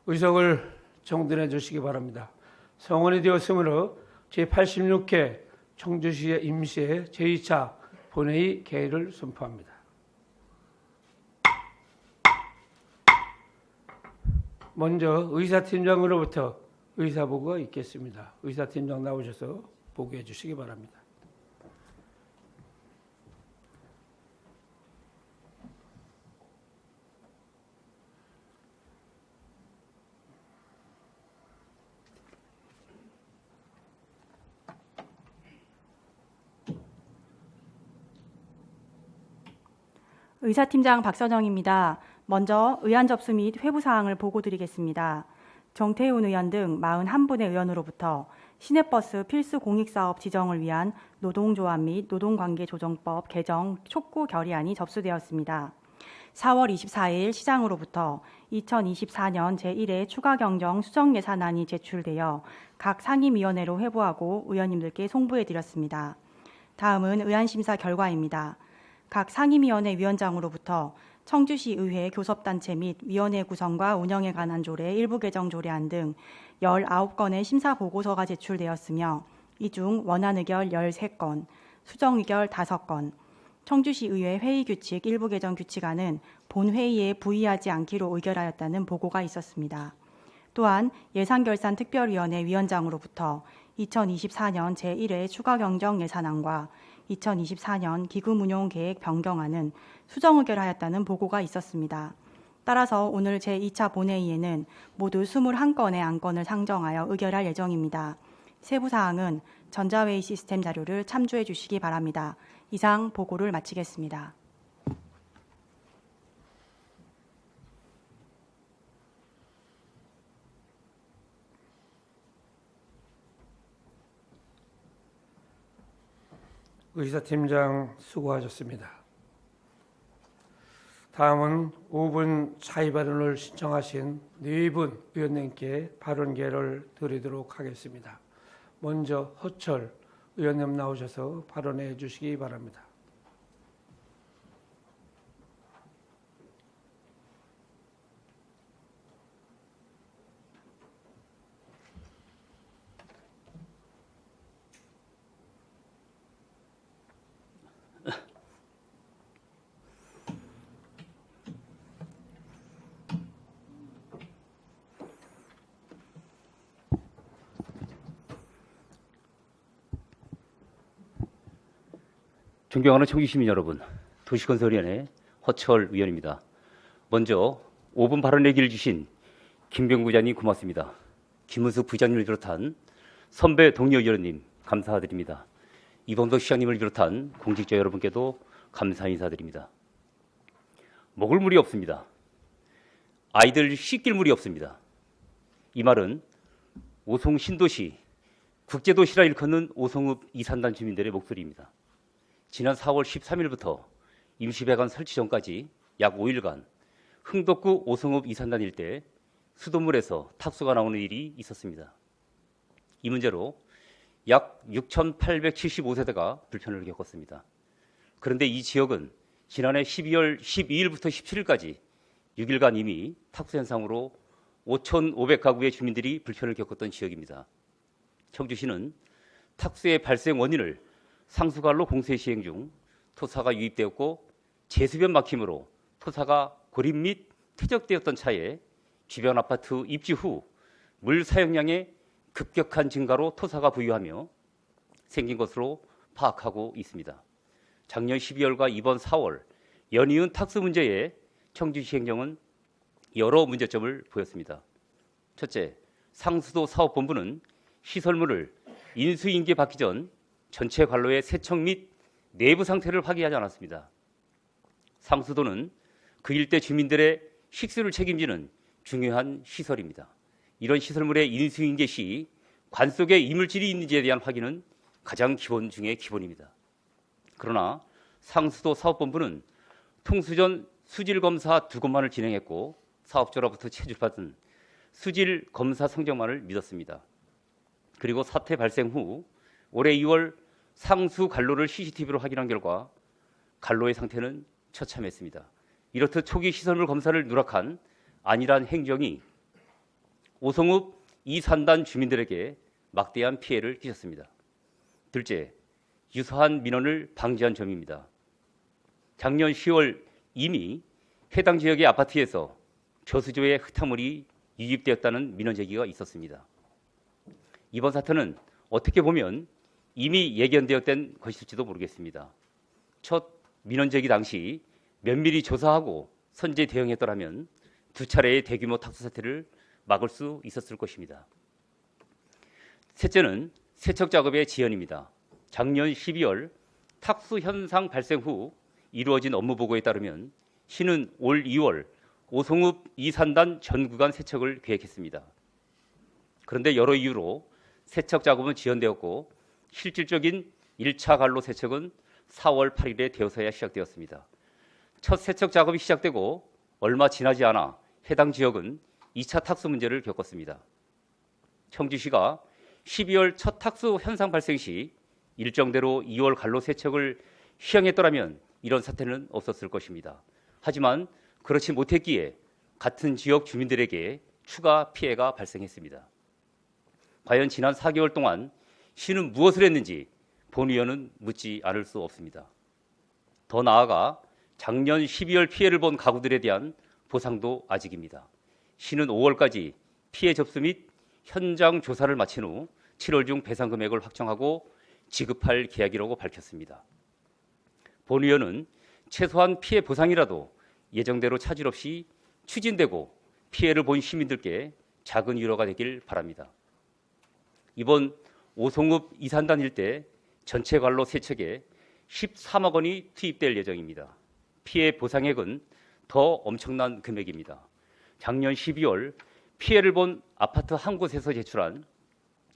의석을 정돈해 주시기 바랍니다. 성원이 되었으므로 제86회 청주시의 임시회 제2차 본회의 개의를 선포합니다. 먼저 의사팀장으로부터 의사보고가 있겠습니다. 의사팀장 나오셔서 보고해 주시기 바랍니다. 의사팀장 박선영입니다. 먼저 의안 접수 및 회부 사항을 보고드리겠습니다. 정태훈 의원 등 41분의 의원으로부터 시내버스 필수 공익사업 지정을 위한 노동조합 및 노동관계조정법 개정 촉구 결의안이 접수되었습니다. 4월 24일 시장으로부터 2024년 제1회 추가경정 수정예산안이 제출되어 각 상임위원회로 회부하고 의원님들께 송부해드렸습니다. 다음은 의안심사 결과입니다. 각 상임위원회 위원장으로부터 청주시 의회 교섭단체 및 위원회 구성과 운영에 관한 조례 일부 개정 조례안 등 19건의 심사 보고서가 제출되었으며 이 중 원안 의결 13건, 수정 의결 5건, 청주시 의회 회의 규칙 일부 개정 규칙안은 본회의에 부의하지 않기로 의결하였다는 보고가 있었습니다. 또한 예산결산특별위원회 위원장으로부터 2024년 제1회 추가경정 예산안과 2024년 기금운용계획 변경안은 수정 의결하였다는 보고가 있었습니다. 따라서 오늘 제2차 본회의에는 모두 21건의 안건을 상정하여 의결할 예정입니다. 세부사항은 전자회의 시스템 자료를 참조해 주시기 바랍니다. 이상 보고를 마치겠습니다. 의사팀장 수고하셨습니다. 다음은 5분 차이 발언을 신청하신 4분 의원님께 발언 기회를 드리도록 하겠습니다. 먼저 허철 의원님 나오셔서 발언해 주시기 바랍니다. 존경하는 청주시민 여러분, 도시건설위원회 허철 의원입니다. 먼저 5분 발언의 기회를 주신 김병구 부장님 고맙습니다. 김은숙 부장님을 비롯한 선배 동료 의원님 감사드립니다. 이범석 시장님을 비롯한 공직자 여러분께도 감사 인사드립니다. 먹을 물이 없습니다. 아이들 씻길 물이 없습니다. 이 말은 오송 신도시, 국제도시라 일컫는 오송읍 이산단 주민들의 목소리입니다. 지난 4월 13일부터 임시배관 설치 전까지 약 5일간 흥덕구 오송읍 이산단 일대 수돗물에서 탁수가 나오는 일이 있었습니다. 이 문제로 약 6,875세대가 불편을 겪었습니다. 그런데 이 지역은 지난해 12월 12일부터 17일까지 6일간 이미 탁수 현상으로 5,500가구의 주민들이 불편을 겪었던 지역입니다. 청주시는 탁수의 발생 원인을 상수관로 공세 시행 중 토사가 유입되었고 제수변 막힘으로 토사가 고립 및 퇴적되었던 차에 주변 아파트 입지 후 물 사용량의 급격한 증가로 토사가 부유하며 생긴 것으로 파악하고 있습니다. 작년 12월과 이번 4월 연이은 탁수 문제에 청주시 행정은 여러 문제점을 보였습니다. 첫째, 상수도 사업본부는 시설물을 인수인계 받기 전 전체 관로의 세척 및 내부 상태를 확인하지 않았습니다. 상수도는 그 일대 주민들의 식수를 책임지는 중요한 시설입니다. 이런 시설물의 인수인계 시 관 속에 이물질이 있는지에 대한 확인은 가장 기본 중의 기본입니다. 그러나 상수도 사업본부는 통수 전 수질 검사 2곳만을 진행했고 사업자로부터 채집받은 수질 검사 성적만을 믿었습니다. 그리고 사태 발생 후 올해 2월 상수 관로를 CCTV로 확인한 결과 관로의 상태는 처참했습니다. 이렇듯 초기 시설물 검사를 누락한 안일한 행정이 오송읍 이산단 주민들에게 막대한 피해를 끼쳤습니다. 둘째, 유사한 민원을 방지한 점입니다. 작년 10월 이미 해당 지역의 아파트에서 저수조에 흙탕물이 유입되었다는 민원 제기가 있었습니다. 이번 사태는 어떻게 보면 이미 예견되었던 것일지도 모르겠습니다. 첫 민원 제기 당시 면밀히 조사하고 선제 대응했더라면 두 차례의 대규모 탁수 사태를 막을 수 있었을 것입니다. 셋째는 세척 작업의 지연입니다. 작년 12월 탁수 현상 발생 후 이루어진 업무 보고에 따르면 시는 올 2월 오송읍 이산단 전 구간 세척을 계획했습니다. 그런데 여러 이유로 세척 작업은 지연되었고 실질적인 1차 관로 세척은 4월 8일에 되어서야 시작되었습니다. 첫 세척 작업이 시작되고 얼마 지나지 않아 해당 지역은 2차 탁수 문제를 겪었습니다. 청주시가 12월 첫 탁수 현상 발생 시 일정대로 2월 관로 세척을 시행했더라면 이런 사태는 없었을 것입니다. 하지만 그렇지 못했기에 같은 지역 주민들에게 추가 피해가 발생했습니다. 과연 지난 4개월 동안 시는 무엇을 했는지 본 의원은 묻지 않을 수 없습니다. 더 나아가 작년 12월 피해를 본 가구들에 대한 보상도 아직입니다. 시는 5월까지 피해 접수 및 현장 조사를 마친 후 7월 중 배상 금액을 확정하고 지급할 계약이라고 밝혔습니다. 본 의원은 최소한 피해 보상이라도 예정대로 차질 없이 추진되고 피해를 본 시민들께 작은 위로가 되길 바랍니다. 이번 오송읍 이산단 일대 전체 관로 세척에 13억 원이 투입될 예정입니다. 피해 보상액은 더 엄청난 금액입니다. 작년 12월 피해를 본 아파트 한 곳에서 제출한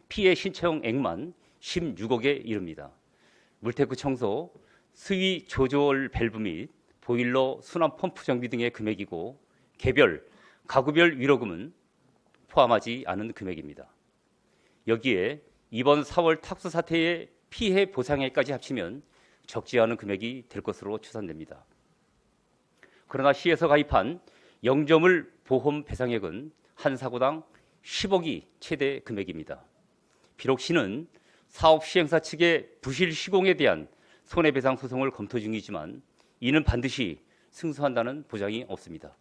피해 신청액만 16억에 이릅니다. 물테크 청소, 수위 조절 밸브 및 보일러 순환 펌프 정비 등의 금액이고 개별, 가구별 위로금은 포함하지 않은 금액입니다. 여기에 이번 4월 탁수 사태의 피해 보상액까지 합치면 적지 않은 금액이 될 것으로 추산됩니다. 그러나 시에서 가입한 영점을 보험 배상액은 한 사고당 10억이 최대 금액입니다. 비록 시는 사업 시행사 측의 부실 시공에 대한 손해배상 소송을 검토 중이지만 이는 반드시 승소한다는 보장이 없습니다.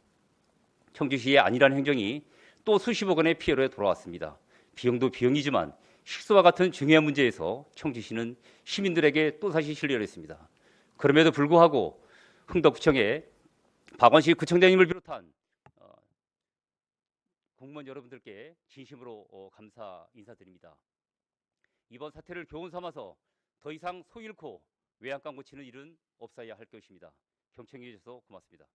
청주시의 안일한 행정이 또 수십억 원의 피해로 돌아왔습니다. 비용도 비용이지만 식수와 같은 중요한 문제에서 청주시는 시민들에게 또다시 신뢰를 했습니다. 그럼에도 불구하고 흥덕구청의 박원식 구청장님을 비롯한 공무원 여러분들께 진심으로 감사 인사드립니다. 이번 사태를 교훈 삼아서 더 이상 소 잃고 외양간 고치는 일은 없어야 할 것입니다. 경청해 주셔서 고맙습니다.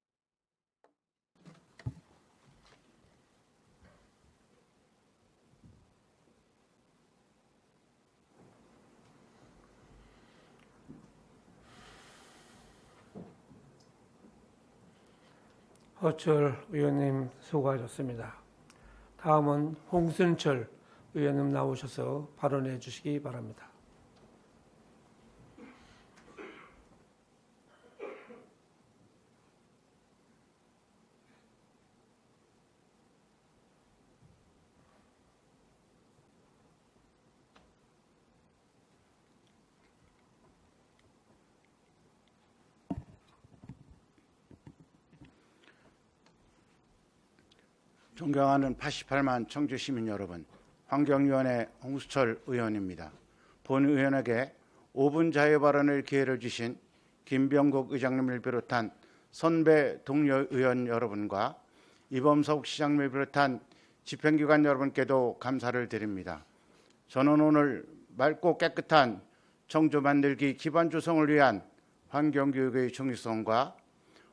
허철 의원님 수고하셨습니다. 다음은 홍순철 의원님 나오셔서 발언해 주시기 바랍니다. 존경하는 88만 청주 시민 여러분, 환경위원회 홍수철 의원입니다. 본 의원에게 5분 자유 발언을 기회를 주신 김병국 의장님을 비롯한 선배 동료 의원 여러분과 이범석 시장님을 비롯한 집행기관 여러분께도 감사를 드립니다. 저는 오늘 맑고 깨끗한 청주 만들기 기반 조성을 위한 환경교육의 중요성과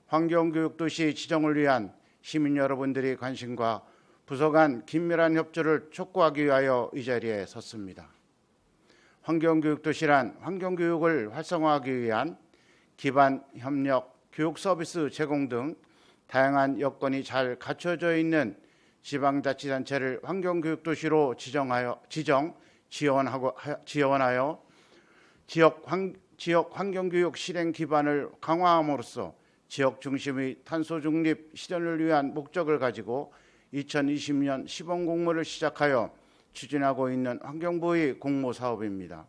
환경교육도시 지정을 위한 시민 여러분들의 관심과 부서 간 긴밀한 협조를 촉구하기 위하여 이 자리에 섰습니다. 환경교육도시란 환경교육을 활성화하기 위한 기반 협력, 교육 서비스 제공 등 다양한 여건이 잘 갖춰져 있는 지방자치단체를 환경교육도시로 지원하여 지역 환경교육 실행 기반을 강화함으로써 지역 중심의 탄소 중립 실현을 위한 목적을 가지고 2020년 시범 공모를 시작하여 추진하고 있는 환경부의 공모 사업입니다.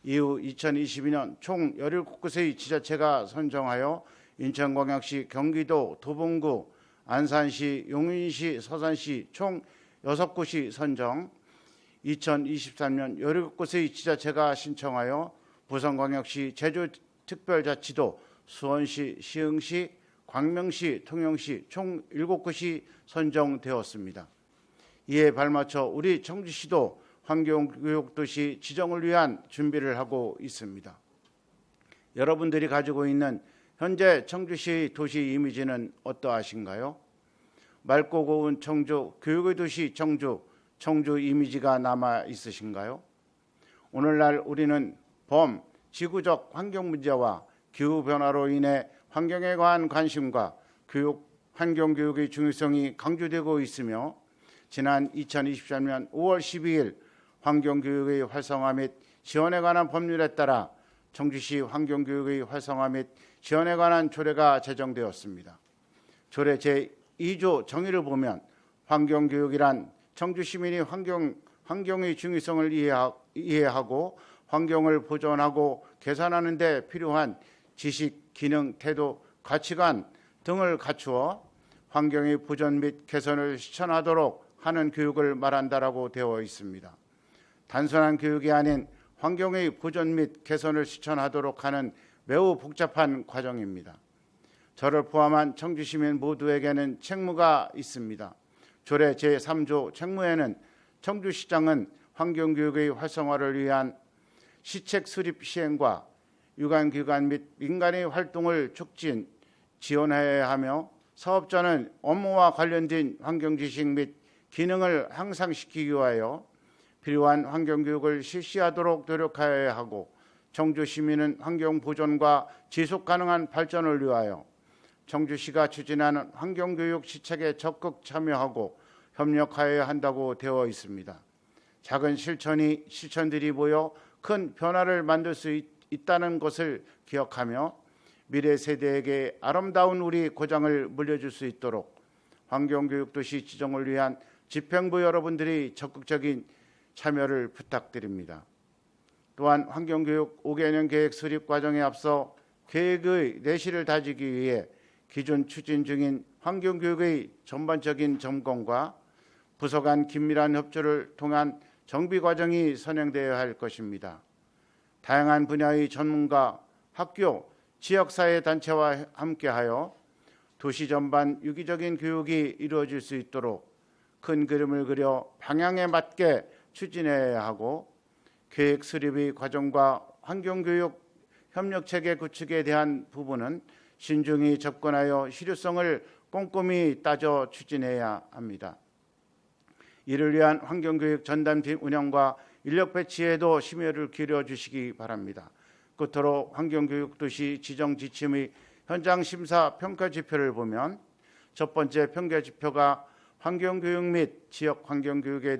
이후 2022년 총 17곳의 지자체가 선정하여 인천광역시, 경기도, 도봉구, 안산시, 용인시, 서산시 총 6곳이 선정, 2023년 17곳의 지자체가 신청하여 부산광역시, 제주특별자치도, 수원시, 시흥시, 광명시, 통영시 총 7곳이 선정되었습니다. 이에 발맞춰 우리 청주시도 환경교육도시 지정을 위한 준비를 하고 있습니다. 여러분들이 가지고 있는 현재 청주시 도시 이미지는 어떠하신가요? 맑고 고운 청주, 교육의 도시 청주, 청주 이미지가 남아 있으신가요? 오늘날 우리는 지구적 환경 문제와 기후 변화로 인해 환경에 관한 관심과 환경교육의 중요성이 강조되고 있으며, 지난 2023년 5월 12일 환경교육의 활성화 및 지원에 관한 법률에 따라 청주시 환경교육의 활성화 및 지원에 관한 조례가 제정되었습니다. 조례 제2조 정의를 보면 환경교육이란 청주 시민이 환경의 중요성을 이해하고 환경을 보존하고 개선하는 데 필요한 지식, 기능, 태도, 가치관 등을 갖추어 환경의 보존 및 개선을 실천하도록 하는 교육을 말한다라고 되어 있습니다. 단순한 교육이 아닌 환경의 보존 및 개선을 실천하도록 하는 매우 복잡한 과정입니다. 저를 포함한 청주 시민 모두에게는 책무가 있습니다. 조례 제3조 책무에는 청주시장은 환경교육의 활성화를 위한 시책 수립 시행과 유관기관 및 민간의 활동을 촉진, 지원해야 하며, 사업자는 업무와 관련된 환경지식 및 기능을 향상시키기 위하여 필요한 환경교육을 실시하도록 노력해야 하고, 청주 시민은 환경 보존과 지속 가능한 발전을 위하여 청주시가 추진하는 환경교육 시책에 적극 참여하고 협력하여야 한다고 되어 있습니다. 작은 실천들이 모여 큰 변화를 만들 수 있다는 것을 기억하며 미래 세대에게 아름다운 우리 고장을 물려줄 수 있도록 환경교육도시 지정을 위한 집행부 여러분들이 적극적인 참여를 부탁드립니다. 또한 환경교육 5개년 계획 수립 과정에 앞서 계획의 내실을 다지기 위해 기존 추진 중인 환경교육의 전반적인 점검과 부서 간 긴밀한 협조를 통한 정비 과정이 선행되어야 할 것입니다. 다양한 분야의 전문가, 학교, 지역사회 단체와 함께하여 도시 전반 유기적인 교육이 이루어질 수 있도록 큰 그림을 그려 방향에 맞게 추진해야 하고, 계획 수립의 과정과 환경교육 협력체계 구축에 대한 부분은 신중히 접근하여 실효성을 꼼꼼히 따져 추진해야 합니다. 이를 위한 환경교육 전담팀 운영과 인력 배치에도 심혈을 기울여 주시기 바랍니다. 끝으로 환경교육도시 지정 지침의 현장 심사 평가 지표를 보면, 첫 번째 평가 지표가 환경교육 및 지역 환경교육에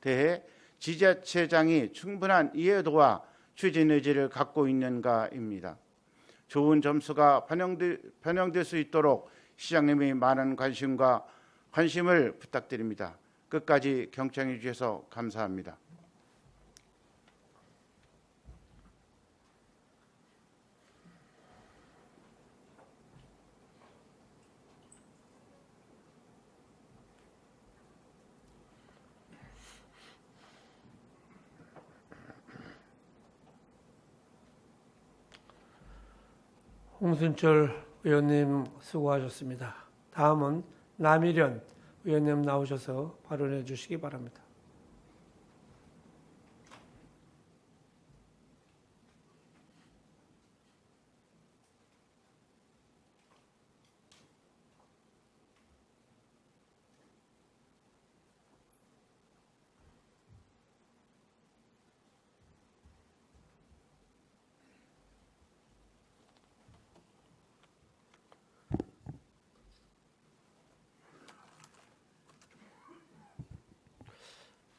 대해 지자체장이 충분한 이해도와 추진 의지를 갖고 있는가입니다. 좋은 점수가 반영될 수 있도록 시장님이 많은 관심을 부탁드립니다. 끝까지 경청해 주셔서 감사합니다. 홍순철 의원님 수고하셨습니다. 다음은 남일현 의원님 나오셔서 발언해 주시기 바랍니다.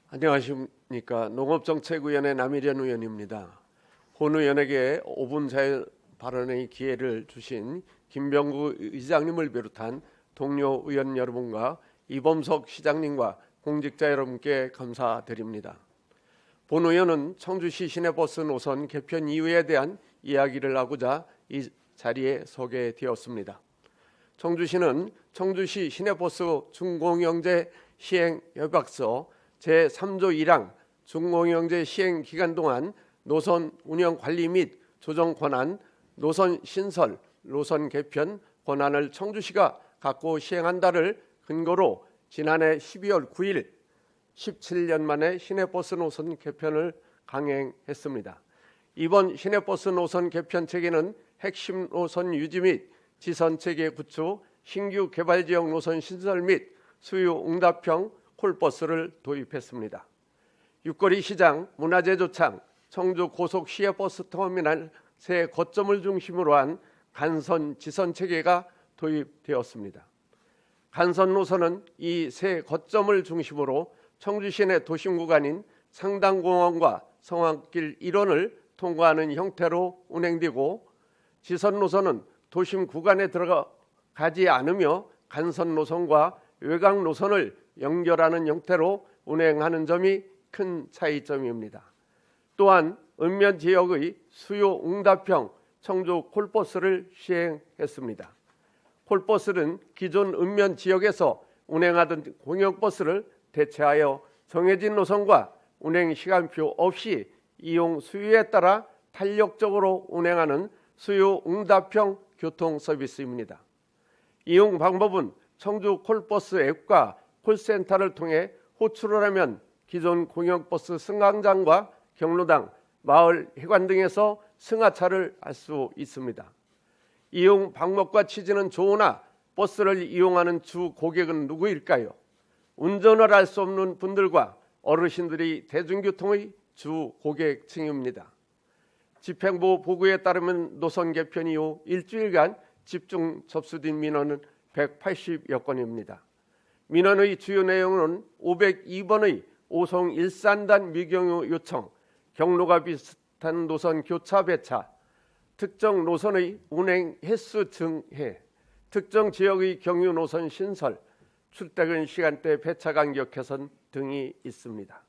안녕하십니까. 농업정책위원회 남일현 의원입니다. 본 의원에게 5분 자유 발언의 기회를 주신 김병구 의장님을 비롯한 동료 의원 여러분과 이범석 시장님과 공직자 여러분께 감사드립니다. 본 의원은 청주시 시내버스 노선 개편 이유에 대한 이야기를 하고자 이 자리에 서게 되었습니다. 청주시는 청주시 시내버스 준공영제 시행 협약서 제3조 1항 준공영제 시행 기간 동안 노선 운영 관리 및 조정 권한, 노선 신설, 노선 개편 권한을 청주시가 갖고 시행한다를 근거로 지난해 12월 9일 17년 만에 시내버스 노선 개편을 강행했습니다. 이번 시내버스 노선 개편 체계는 핵심 노선 유지 및 지선 체계 구축, 신규 개발지역 노선 신설 및 수요 응답형 콜버스를 도입했습니다. 육거리 시장, 문화재 조창, 청주 고속 시외버스 터미널 세 거점을 중심으로 한 간선 지선 체계가 도입되었습니다. 간선 노선은 이 세 거점을 중심으로 청주 시내 도심 구간인 상당공원과 성황길 일원을 통과하는 형태로 운행되고, 지선 노선은 도심 구간에 들어가지 않으며 간선 노선과 외곽 노선을 연결하는 형태로 운행하는 점이 큰 차이점입니다. 또한 읍면 지역의 수요 응답형 청주 콜버스를 시행했습니다. 콜버스는 기존 읍면 지역에서 운행하던 공영버스를 대체하여 정해진 노선과 운행 시간표 없이 이용 수요에 따라 탄력적으로 운행하는 수요 응답형 교통 서비스입니다. 이용 방법은 청주 콜버스 앱과 콜센터를 통해 호출을 하면 기존 공영버스 승강장과 경로당, 마을 해관 등에서 승하차를 할 수 있습니다. 이용 방법과 취지는 좋으나 버스를 이용하는 주 고객은 누구일까요? 운전을 할 수 없는 분들과 어르신들이 대중교통의 주 고객층입니다. 집행부 보고에 따르면 노선 개편 이후 일주일간 집중 접수된 민원은 180여 건입니다. 민원의 주요 내용은 502번의 오송 일산단 미경유 요청, 경로가 비슷한 노선 교차 배차, 특정 노선의 운행 횟수 증해, 특정 지역의 경유 노선 신설, 출퇴근 시간대 배차 간격 개선 등이 있습니다.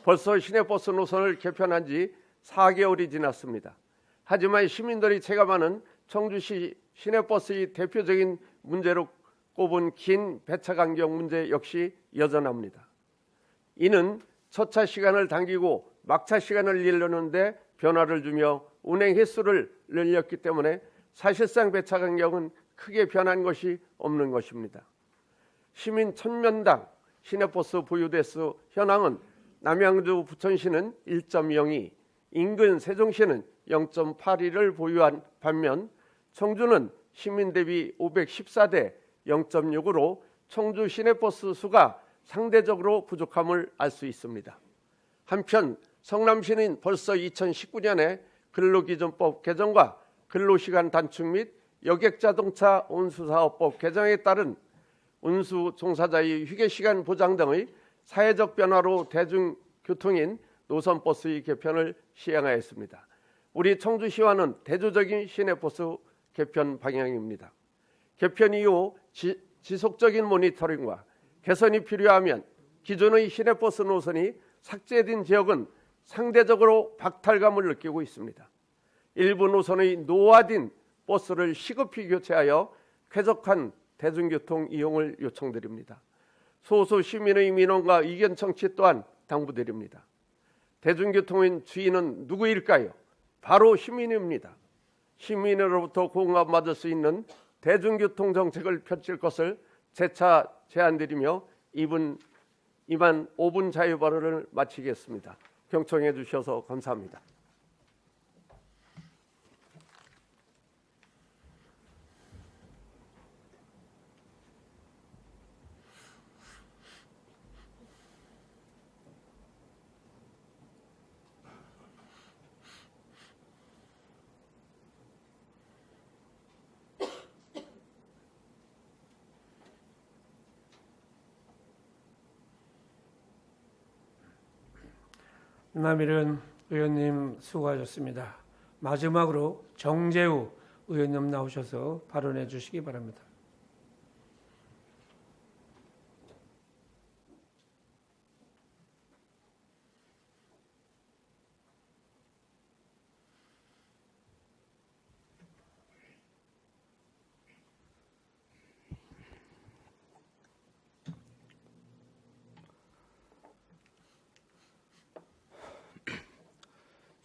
벌써 시내버스 노선을 개편한 지 4개월이 지났습니다. 하지만 시민들이 체감하는 청주시 시내버스의 대표적인 문제로 꼽은 긴 배차 간격 문제 역시 여전합니다. 이는 첫차 시간을 당기고 막차 시간을 늘리는데 변화를 주며 운행 횟수를 늘렸기 때문에 사실상 배차 간격은 크게 변한 것이 없는 것입니다. 시민 1000명당 시내버스 보유 대수 현황은 남양주 부천시는 1.02, 인근 세종시는 0.82를 보유한 반면 청주는 시민 대비 514대 0.6으로 청주 시내버스 수가 상대적으로 부족함을 알 수 있습니다. 한편 성남시는 벌써 2019년에 근로기준법 개정과 근로시간 단축 및 여객자동차 운수사업법 개정에 따른 운수 종사자의 휴게시간 보장 등의 사회적 변화로 대중교통인 노선버스의 개편을 시행하였습니다. 우리 청주시와는 대조적인 시내버스 개편 방향입니다. 개편 이후 지속적인 모니터링과 개선이 필요하면 기존의 시내버스 노선이 삭제된 지역은 상대적으로 박탈감을 느끼고 있습니다. 일부 노선의 노화된 버스를 시급히 교체하여 쾌적한 대중교통 이용을 요청드립니다. 소수 시민의 민원과 의견 청취 또한 당부드립니다. 대중교통의 주인은 누구일까요? 바로 시민입니다. 시민으로부터 공감받을 수 있는 대중교통 정책을 펼칠 것을 재차 제안드리며 이만 5분 자유 발언을 마치겠습니다. 경청해 주셔서 감사합니다. 남일은 의원님 수고하셨습니다. 마지막으로 정재우 의원님 나오셔서 발언해 주시기 바랍니다.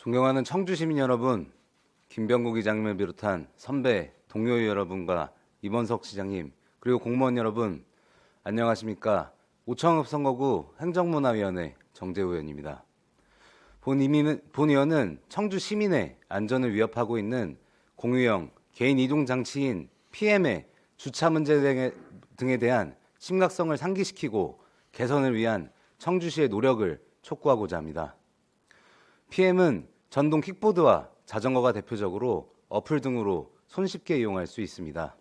존경하는 청주 시민 여러분, 김병국 의장님을 비롯한 선배, 동료 여러분과 이번석 시장님, 그리고 공무원 여러분, 안녕하십니까? 오청읍 선거구 행정문화위원회 정재우 의원입니다. 본 의원은 청주 시민의 안전을 위협하고 있는 공유형 개인 이동 장치인 PM의 주차 문제 등에 대한 심각성을 상기시키고 개선을 위한 청주시의 노력을 촉구하고자 합니다. PM은 전동 킥보드와 자전거가 대표적으로 어플 등으로 손쉽게 이용할 수 있습니다.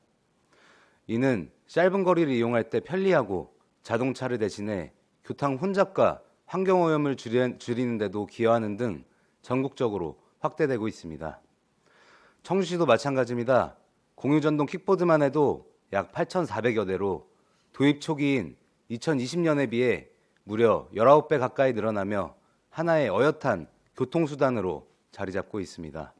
이는 짧은 거리를 이용할 때 편리하고 자동차를 대신해 교통 혼잡과 환경오염을 줄이는 데도 기여하는 등 전국적으로 확대되고 있습니다. 청주시도 마찬가지입니다. 공유전동 킥보드만 해도 약 8,400여 대로 도입 초기인 2020년에 비해 무려 19배 가까이 늘어나며 하나의 어엿한 교통수단으로 자리 잡고 있습니다.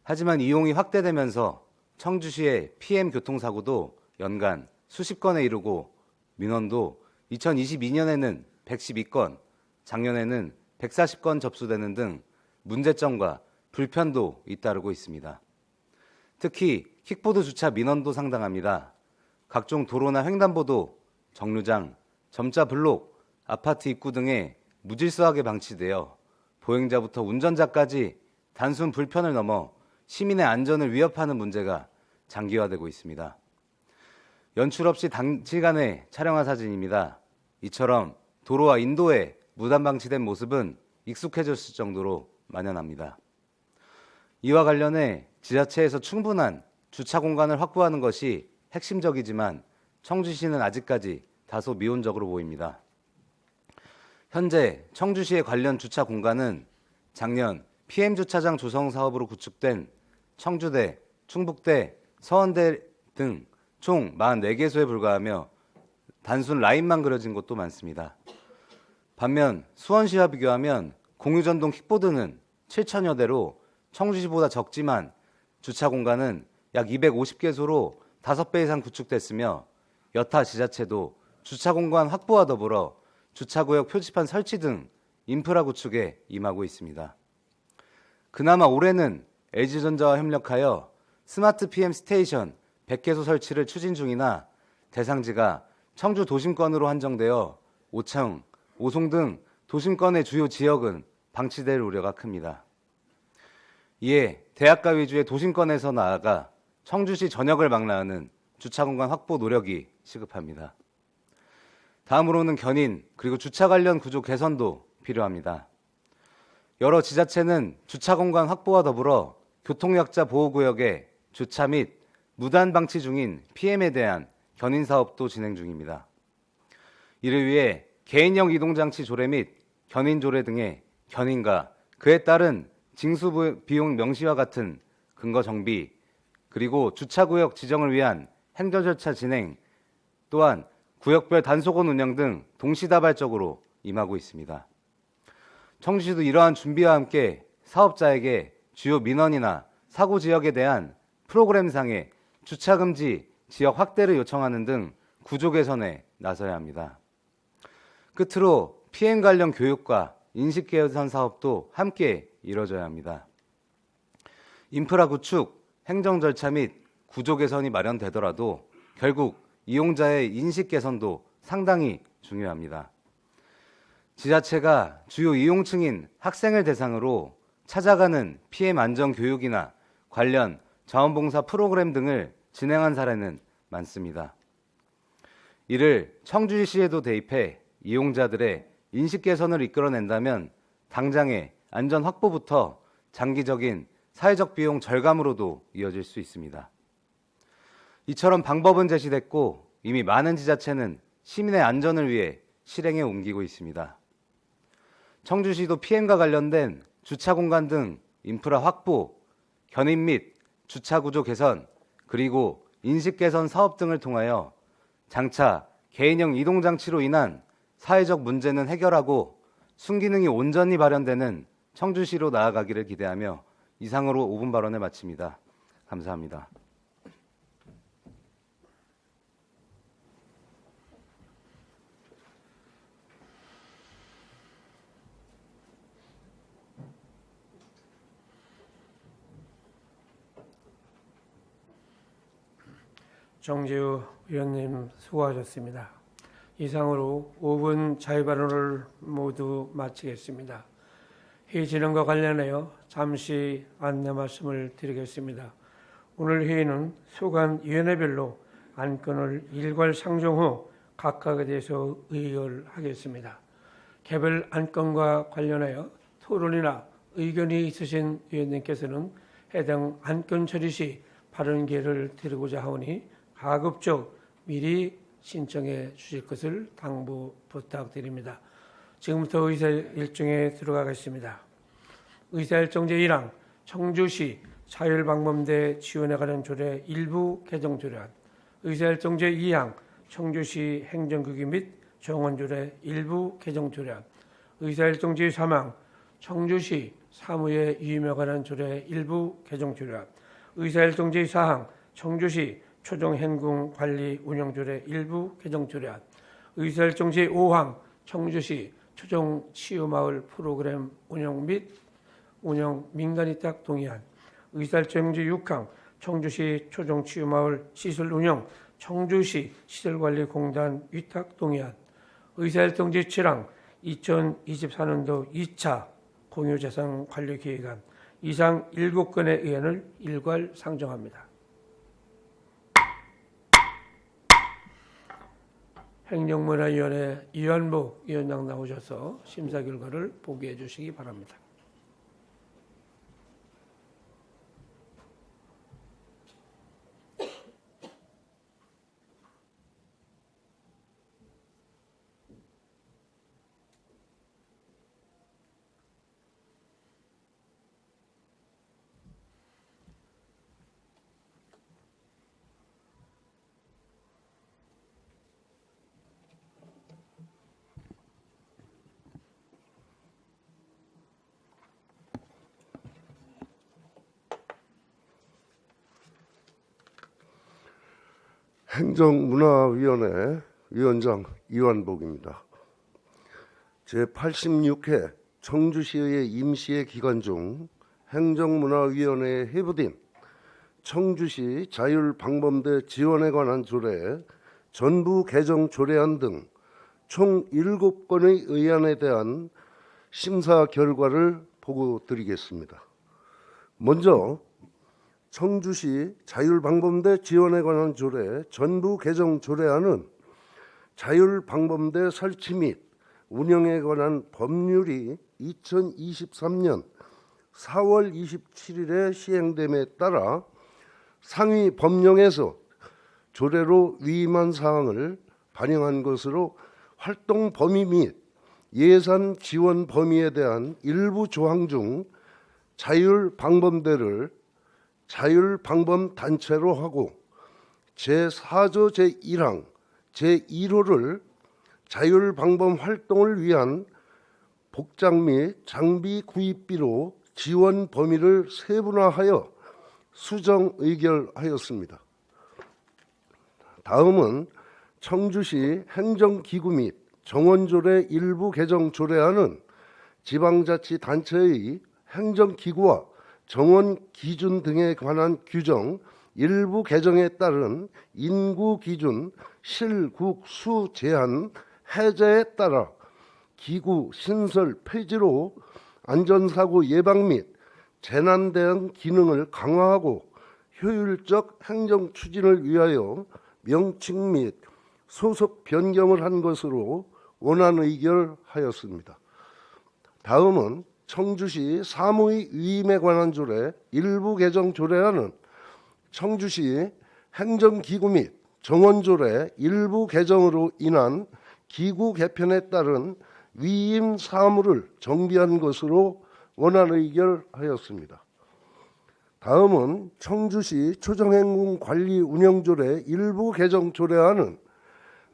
하지만 이용이 확대되면서 청주시의 PM 교통사고도 연간 수십 건에 이르고 민원도 2022년에는 112건, 작년에는 140건 접수되는 등 문제점과 불편도 잇따르고 있습니다. 특히 킥보드 주차 민원도 상당합니다. 각종 도로나 횡단보도, 정류장, 점자 블록, 아파트 입구 등에 무질서하게 방치되어 보행자부터 운전자까지 단순 불편을 넘어 시민의 안전을 위협하는 문제가 장기화되고 있습니다. 연출 없이 단시간에 촬영한 사진입니다. 이처럼 도로와 인도에 무단 방치된 모습은 익숙해졌을 정도로 만연합니다. 이와 관련해 지자체에서 충분한 주차 공간을 확보하는 것이 핵심적이지만 청주시는 아직까지 다소 미온적으로 보입니다. 현재 청주시의 관련 주차 공간은 작년 PM 주차장 조성 사업으로 구축된 청주대, 충북대, 서원대 등 총 44개소에 불과하며 단순 라인만 그려진 곳도 많습니다. 반면 수원시와 비교하면 공유전동 킥보드는 7,000여 대로 청주시보다 적지만 주차 공간은 약 250개소로 5배 이상 구축됐으며 여타 지자체도 주차 공간 확보와 더불어 주차구역 표지판 설치 등 인프라 구축에 임하고 있습니다. 그나마 올해는 LG전자와 협력하여 스마트 PM 스테이션 100개소 설치를 추진 중이나 대상지가 청주 도심권으로 한정되어 오청, 오송 등 도심권의 주요 지역은 방치될 우려가 큽니다. 이에 대학가 위주의 도심권에서 나아가 청주시 전역을 망라하는 주차공간 확보 노력이 시급합니다. 다음으로는 견인 그리고 주차 관련 구조 개선도 필요합니다. 여러 지자체는 주차공간 확보와 더불어 교통약자 보호구역에 주차 및 무단 방치 중인 PM에 대한 견인 사업도 진행 중입니다. 이를 위해 개인형 이동장치 조례 및 견인 조례 등의 견인과 그에 따른 징수 비용 명시와 같은 근거 정비, 그리고 주차구역 지정을 위한 행정 절차 진행, 또한 구역별 단속원 운영 등 동시다발적으로 임하고 있습니다. 청주시도 이러한 준비와 함께 사업자에게 주요 민원이나 사고 지역에 대한 프로그램상의 주차금지 지역 확대를 요청하는 등 구조 개선에 나서야 합니다. 끝으로 PM 관련 교육과 인식 개선 사업도 함께 이뤄져야 합니다. 인프라 구축, 행정 절차 및 구조 개선이 마련되더라도 결국 이용자의 인식 개선도 상당히 중요합니다. 지자체가 주요 이용층인 학생을 대상으로 찾아가는 PM 안전 교육이나 관련 자원봉사 프로그램 등을 진행한 사례는 많습니다. 이를 청주시에도 대입해 이용자들의 인식 개선을 이끌어낸다면 당장의 안전 확보부터 장기적인 사회적 비용 절감으로도 이어질 수 있습니다. 이처럼 방법은 제시됐고 이미 많은 지자체는 시민의 안전을 위해 실행에 옮기고 있습니다. 청주시도 PM과 관련된 주차 공간 등 인프라 확보, 견인 및 주차 구조 개선, 그리고 인식 개선 사업 등을 통하여 장차 개인형 이동장치로 인한 사회적 문제는 해결하고 순기능이 온전히 발현되는 청주시로 나아가기를 기대하며 이상으로 5분 발언을 마칩니다. 감사합니다. 정재우 의원님 수고하셨습니다. 이상으로 5분 자유발언을 모두 마치겠습니다. 회의 진행과 관련하여 잠시 안내 말씀을 드리겠습니다. 오늘 회의는 소관위원회별로 안건을 일괄 상정 후 각각에 대해서 의결하겠습니다. 개별 안건과 관련하여 토론이나 의견이 있으신 의원님께서는 해당 안건 처리 시 발언 기회를 드리고자 하오니 가급적 미리 신청해 주실 것을 당부 부탁드립니다. 지금부터 의사 일정에 들어가겠습니다. 의사 일정 제1항 청주시 자율방범대 지원에 관한 조례 일부 개정 조례안, 의사 일정 제2항 청주시 행정区및 정원조례 일부 개정 조례안, 의사 일정 제3항 청주시 사무의 위임에 관한 조례 일부 개정 조례안, 의사 일정 제4항 청주시 초정행궁관리 운영조례 일부 개정 조례안, 의사 일정 제5항 청주시 초정치유마을 프로그램 운영 및 운영 민간위탁 동의안, 의사 일정 제6항 청주시 초정치유마을 시설 운영 청주시 시설관리공단 위탁 동의안, 의사 일정 제7항 2024년도 2차 공유재산 관리 계획안 이상 7건의 의안을 일괄 상정합니다. 행정문화위원회 이완복 위원장 나오셔서 심사 결과를 보고해 주시기 바랍니다. 행정문화위원회 위원장 이완복입니다. 제86회 청주시의 임시회 기간 중 행정문화위원회에 회부된 청주시 자율방범대 지원에 관한 조례, 전부 개정 조례안 등 총 7건의 의안에 대한 심사 결과를 보고드리겠습니다. 먼저 청주시 자율방범대 지원에 관한 조례 전부 개정 조례안은 자율방범대 설치 및 운영에 관한 법률이 2023년 4월 27일에 시행됨에 따라 상위 법령에서 조례로 위임한 사항을 반영한 것으로 활동 범위 및 예산 지원 범위에 대한 일부 조항 중 자율방범대를 자율방범단체로 하고 제4조 제1항 제1호를 자율방범 활동을 위한 복장 및 장비 구입비로 지원 범위를 세분화하여 수정 의결하였습니다. 다음은 청주시 행정기구 및 정원조례 일부 개정 조례안은 지방자치단체의 행정기구와 정원 기준 등에 관한 규정 일부 개정에 따른 인구 기준 실국수 제한 해제에 따라 기구 신설 폐지로 안전사고 예방 및 재난 대응 기능을 강화하고 효율적 행정 추진을 위하여 명칭 및 소속 변경을 한 것으로 원안 의결하였습니다. 다음은 청주시 사무의 위임에 관한 조례 일부 개정 조례안은 청주시 행정기구 및 정원조례 일부 개정으로 인한 기구 개편에 따른 위임 사무를 정비한 것으로 원안 의결하였습니다. 다음은 청주시 초정행궁 관리 운영조례 일부 개정 조례안은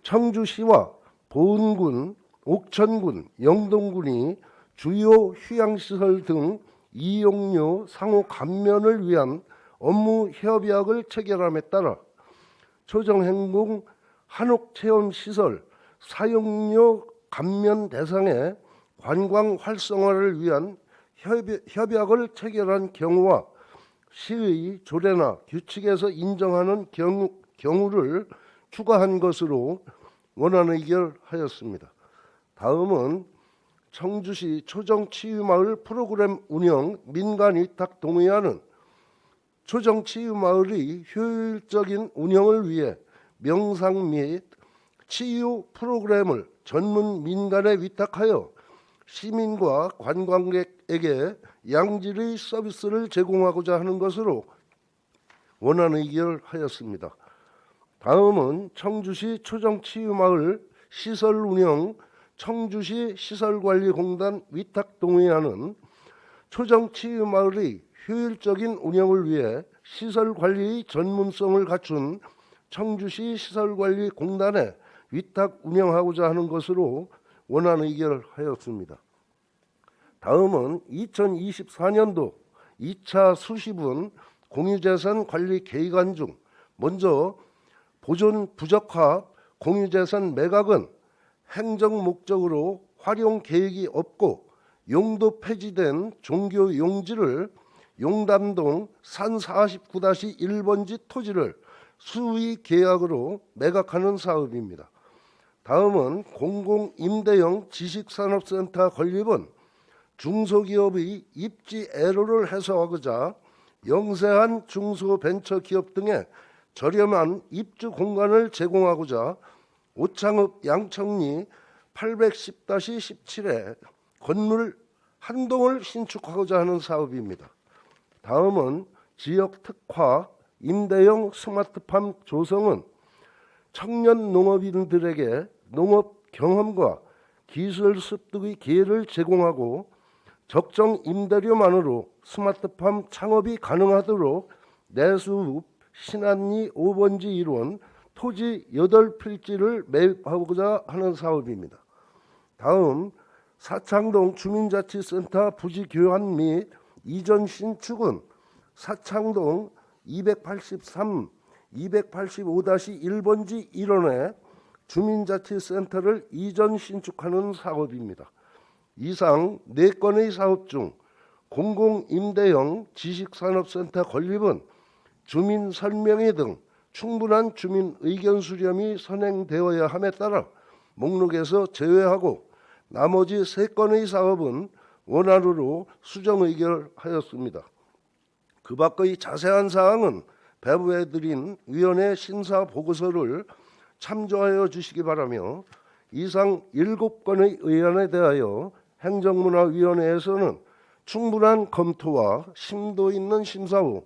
청주시와 보은군, 옥천군, 영동군이 주요 휴양시설 등 이용료 상호 감면을 위한 업무 협약을 체결함에 따라 초정행궁 한옥체험시설 사용료 감면 대상의 관광 활성화를 위한 협약을 체결한 경우와 시의 조례나 규칙에서 인정하는 경우를 추가한 것으로 원안 의결하였습니다. 다음은 청주시 초정치유마을 프로그램 운영 민간 위탁 동의안은 초정치유마을의 효율적인 운영을 위해 명상 및 치유 프로그램을 전문 민간에 위탁하여 시민과 관광객에게 양질의 서비스를 제공하고자 하는 것으로 원안 의결하였습니다. 다음은 청주시 초정치유마을 시설운영 청주시 시설관리공단 위탁동의안은 초정치유마을의 효율적인 운영을 위해 시설관리의 전문성을 갖춘 청주시 시설관리공단에 위탁 운영하고자 하는 것으로 원안 의결하였습니다. 다음은 2024년도 2차 수시분 공유재산 관리 계획안 중 먼저 보존 부적합 공유재산 매각은 행정 목적으로 활용 계획이 없고 용도 폐지된 종교 용지를 용담동 산 49-1번지 토지를 수의 계약으로 매각하는 사업입니다. 다음은 공공임대형 지식산업센터 건립은 중소기업의 입지 애로를 해소하고자 영세한 중소벤처기업 등에 저렴한 입주 공간을 제공하고자 오창읍 양청리 810-17에 건물 한 동을 신축하고자 하는 사업입니다. 다음은 지역 특화 임대형 스마트팜 조성은 청년 농업인들에게 농업 경험과 기술 습득의 기회를 제공하고 적정 임대료만으로 스마트팜 창업이 가능하도록 내수읍 신안리 5번지 1원 토지 8필지를 매입하고자 하는 사업입니다. 다음 사창동 주민자치센터 부지 교환 및 이전 신축은 사창동 283, 285-1번지 1원에 주민자치센터를 이전 신축하는 사업입니다. 이상 4건의 사업 중 공공임대형 지식산업센터 건립은 주민 설명회 등 충분한 주민 의견 수렴이 선행되어야 함에 따라 목록에서 제외하고 나머지 3건의 사업은 원안으로 수정 의결하였습니다. 그 밖의 자세한 사항은 배부해드린 위원회 심사 보고서를 참조하여 주시기 바라며 이상 7건의 의안에 대하여 행정문화위원회에서는 충분한 검토와 심도 있는 심사 후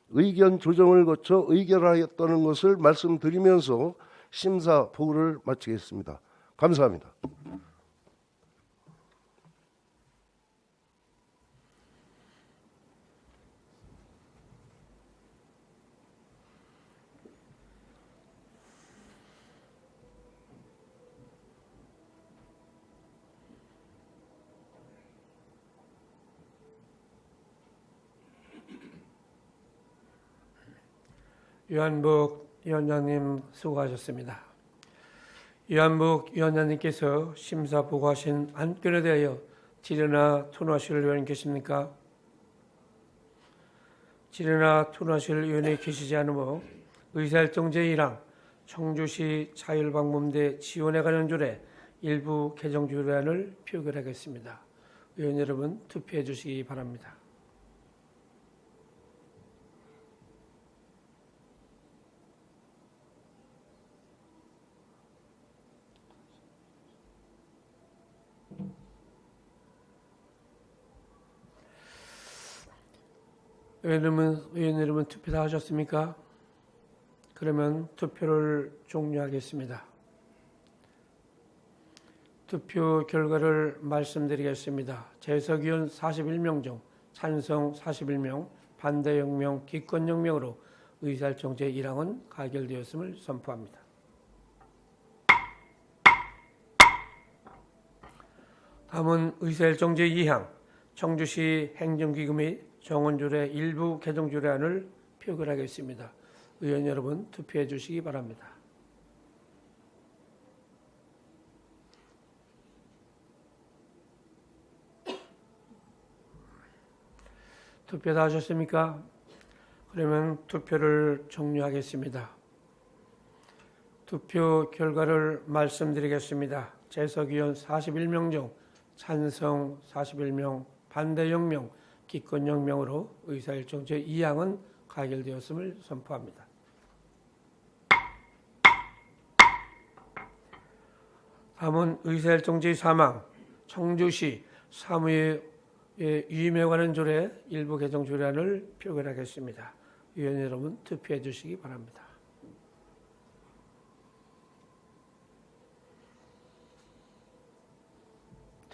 의견 조정을 거쳐 의결하였다는 것을 말씀드리면서 심사 보고를 마치겠습니다. 감사합니다. 유한복 위원장님 수고하셨습니다. 유한복 위원장님께서 심사 보고하신 안건에 대하여 질의나 토론하실 의원이 계십니까? 질의나 토론하실 의원이 계시지 않으므로 의사일정 제1항 청주시 자율방문대 지원에 관한 조례 일부 개정 조례안을 표결하겠습니다. 의원 여러분 투표해 주시기 바랍니다. 의원 여러분 투표 다 하셨습니까? 그러면 투표를 종료하겠습니다. 투표 결과를 말씀드리겠습니다. 재석위원 41명 중 찬성 41명, 반대 0명, 기권 0명으로 의사일정 제1항은 가결되었음을 선포합니다. 다음은 의사일정 제2항 청주시 행정기구 및 정원조례 일부 개정 조례안을 표결하겠습니다. 의원 여러분 투표해 주시기 바랍니다. 투표 다 하셨습니까? 그러면 투표를 종료하겠습니다. 투표 결과를 말씀드리겠습니다. 재석위원 41명 중 찬성 41명, 반대 0명, 기권 0명으로 의사일정 제2항은 가결되었음을 선포합니다. 다음은 의사일정 제3항 청주시 사무의 위임에 관한 조례 일부 개정 조례안을 표결하겠습니다. 위원 여러분 투표해 주시기 바랍니다.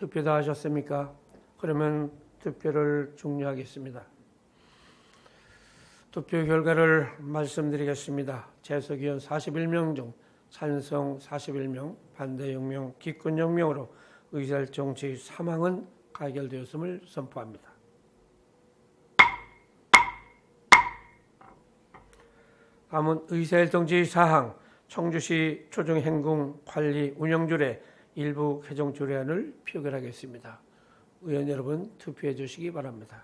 투표 다 하셨습니까? 그러면 투표를 종료하겠습니다. 투표 결과를 말씀드리겠습니다. 재석위원 41명 중 찬성 41명, 반대 0명, 기권 0명으로 의사일정 제3항은 가결되었음을 선포합니다. 다음은 의사일정 제4항 청주시 초정행궁관리 운영조례 일부 개정 조례안을 표결하겠습니다. 의원 여러분 투표해 주시기 바랍니다.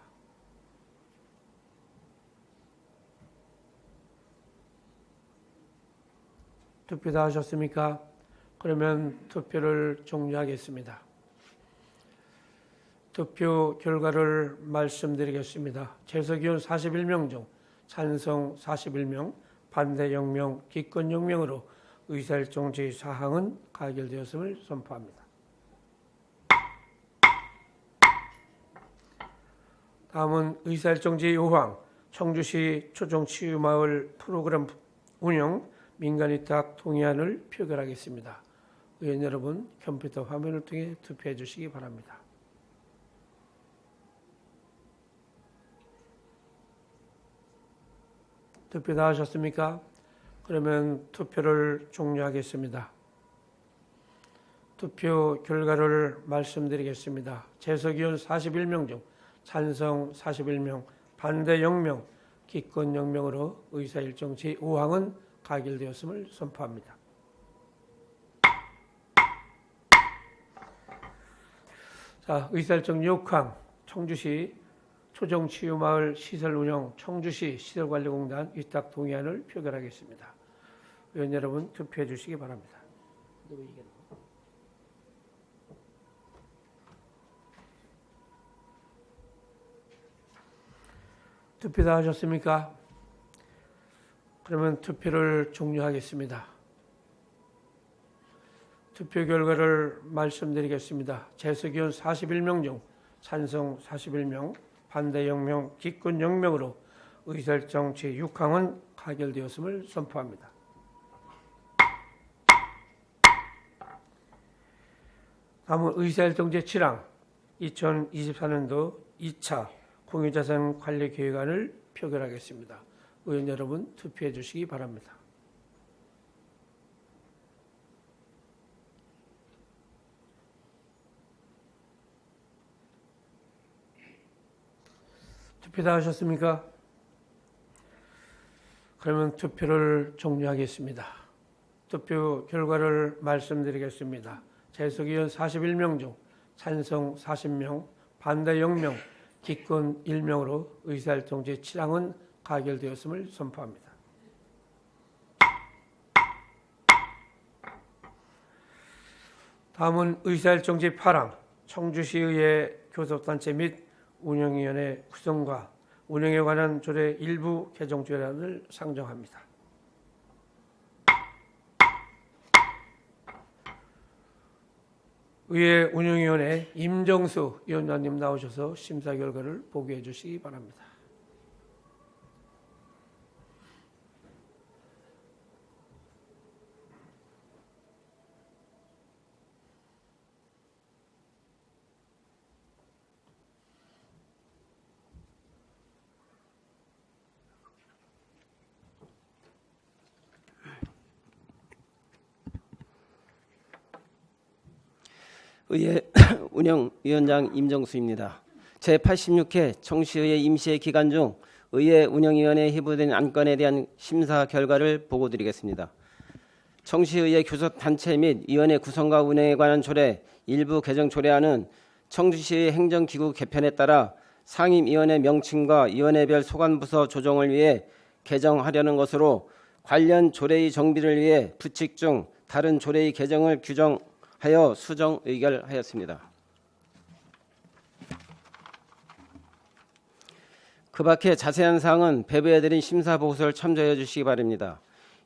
투표 다 하셨습니까? 그러면 투표를 종료하겠습니다. 투표 결과를 말씀드리겠습니다. 재석위원 41명 중 찬성 41명, 반대 0명, 기권 0명으로 의사일정 제4항은 가결되었음을 선포합니다. 다음은 의사일정 제5항 청주시 초정치유마을 프로그램 운영 민간위탁 동의안을 표결하겠습니다. 의원 여러분 컴퓨터 화면을 통해 투표해 주시기 바랍니다. 투표 다 하셨습니까? 그러면 투표를 종료하겠습니다. 투표 결과를 말씀드리겠습니다. 재석위원 41명 중 찬성 41명, 반대 0명, 기권 0명으로 의사일정 제5항은 가결되었음을 선포합니다. 자, 의사일정 6항 청주시 초정치유마을 시설운영 청주시 시설관리공단 위탁 동의안을 표결하겠습니다. 의원 여러분 투표해 주시기 바랍니다. 투표 다 하셨습니까? 그러면 투표를 종료하겠습니다. 투표 결과를 말씀드리겠습니다. 재석위원 41명 중 찬성 41명, 반대 0명, 기권 0명으로 의사일정 제6항은 가결되었음을 선포합니다. 다음은 의사일정 제7항 2024년도 2차 공유자산 관리 계획안을 표결하겠습니다. 의원 여러분 투표해 주시기 바랍니다. 투표 다 하셨습니까? 그러면 투표를 종료하겠습니다. 투표 결과를 말씀드리겠습니다. 재석위원 41명 중 찬성 40명, 반대 0명, 기권 1명으로 의사일정 제7항은 가결되었음을 선포합니다. 다음은 의사일정 제8항 청주시의회 교섭단체 및 운영위원회 구성과 운영에 관한 조례 일부 개정 조례안을 상정합니다. 의회 운영위원회 임정수 위원장님 나오셔서 심사 결과를 보고해 주시기 바랍니다. 의회 운영위원장 임정수입니다. 제86회 청주시의회 임시회 기간 중 의회 운영위원회에 회부된 안건에 대한 심사 결과를 보고드리겠습니다. 청주시의회 교섭단체 및 위원회 구성과 운영에 관한 조례 일부 개정 조례안은 청주시의 행정기구 개편에 따라 상임위원회 명칭과 위원회별 소관부서 조정을 위해 개정하려는 것으로 관련 조례의 정비를 위해 부칙 중 다른 조례의 개정을 규정하여 수정 의결하였습니다. 그 밖에 자세한 사항은 배부해드린 심사보고서를 참조해 주시기 바랍니다.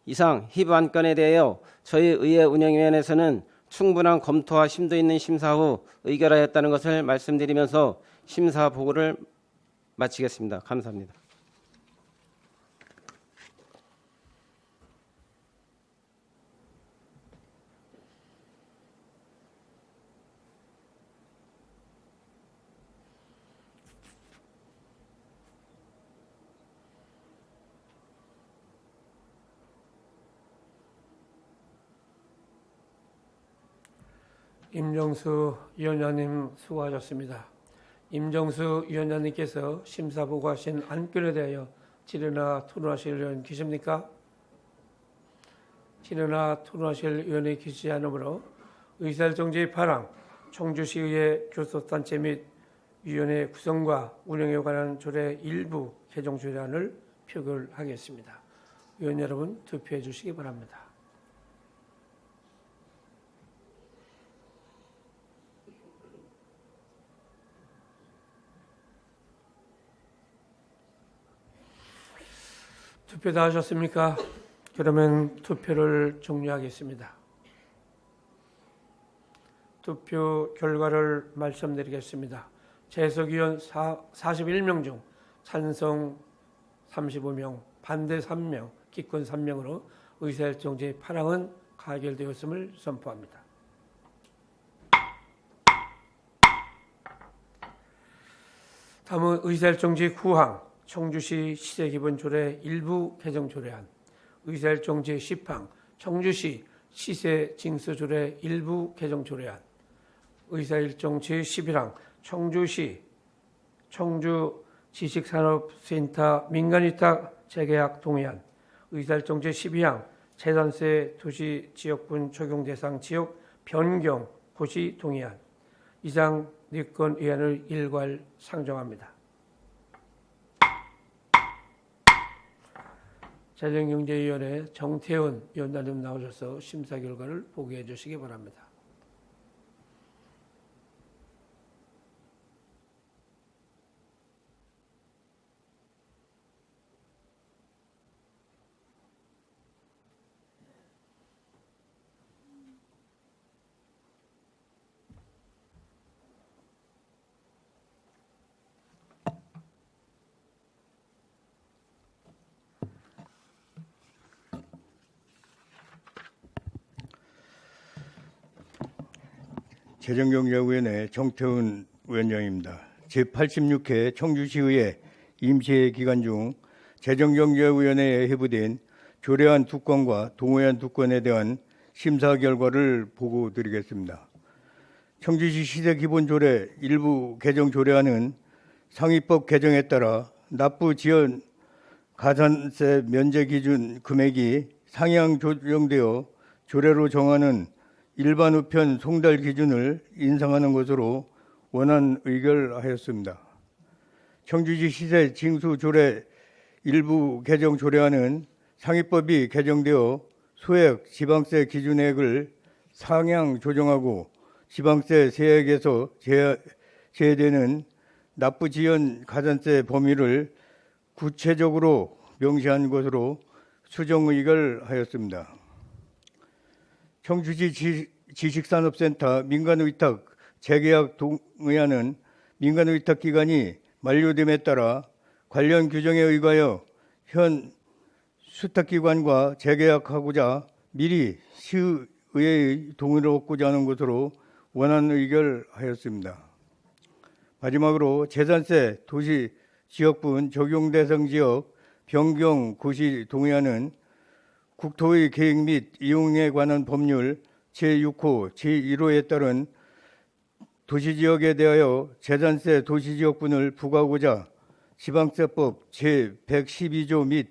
이상 희부 안건에 대하여 저희 의회 운영위원회에서는 충분한 검토와 심도 있는 심사 후 의결하였다는 것을 말씀드리면서 심사 보고를 마치겠습니다. 감사합니다. 임정수 위원장님 수고하셨습니다. 임정수 위원장님께서 심사 보고하신 안건에 대하여 질의나 토론하실 의원 계십니까? 질의나 토론하실 의원이 계시지 않으므로 의사일정지 발행, 청주시의회 교섭단체 및 위원회 구성과 운영에 관한 조례 일부 개정 조례안을 표결하겠습니다. 의원 여러분 투표해 주시기 바랍니다. 투표 다 하셨습니까? 그러면 투표를 종료하겠습니다. 투표 결과를 말씀드리겠습니다. 재석위원 41명 중 찬성 35명, 반대 3명, 기권 3명으로 의사일정지 파랑은 가결되었음을 선포합니다. 다음은 의사일정지 9항 청주시 시세기본조례 일부 개정조례안, 의사일정지 10항 청주시 시세징수조례 일부 개정조례안, 의사일정지 11항 청주시 청주지식산업센터 민간위탁 재계약 동의안, 의사일정지 12항 재산세 도시지역분 적용대상 지역 변경 고시 동의안, 이상 4건 의안을 일괄 상정합니다. 재정경제위원회 정태훈 위원장님 나오셔서 심사 결과를 보고해 주시기 바랍니다. 재정경제위원회 정태훈 위원장입니다. 제86회 청주시의회 임시회 기간 중 재정경제위원회에 회부된 조례안 2건과 동의안 2건에 대한 심사 결과를 보고드리겠습니다. 청주시 시세기본조례 일부 개정 조례안은 상위법 개정에 따라 납부 지연 가산세 면제 기준 금액이 상향 조정되어 조례로 정하는 일반 우편 송달 기준을 인상하는 것으로 원안 의결하였습니다. 청주시 시세 징수 조례 일부 개정 조례안은 상위법이 개정되어 소액 지방세 기준액을 상향 조정하고 지방세 세액에서 제외되는 납부 지연 가산세 범위를 구체적으로 명시한 것으로 수정 의결하였습니다. 청주시 지식산업센터 민간의탁 재계약 동의안은 민간의탁 기간이 만료됨에 따라 관련 규정에 의거하여 현 수탁기관과 재계약하고자 미리 시의회의 동의를 얻고자 하는 것으로 원안 의결하였습니다. 마지막으로 재산세 도시지역분 적용대상 지역 변경 고시 동의안은 국토의 계획 및 이용에 관한 법률 제6호, 제1호에 따른 도시지역에 대하여 재산세 도시지역분을 부과하고자 지방세법 제112조 및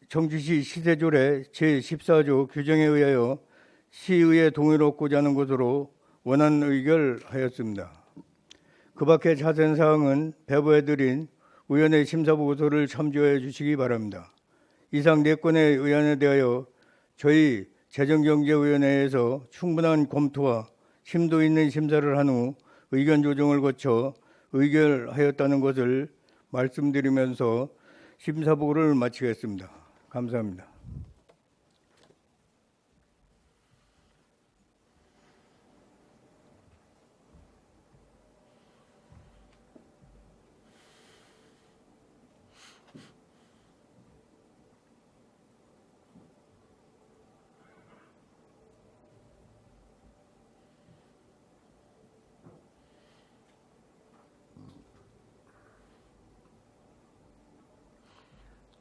청주시 시세조례 제14조 규정에 의하여 시의회 동의를 얻고자 하는 것으로 원안 의결하였습니다. 그 밖에 자세한 사항은 배부해드린 의원의 심사보고서를 참조해 주시기 바랍니다. 이상 4건의 의안에 대하여 저희 재정경제위원회에서 충분한 검토와 심도 있는 심사를 한 후 의견 조정을 거쳐 의결하였다는 것을 말씀드리면서 심사 보고를 마치겠습니다. 감사합니다.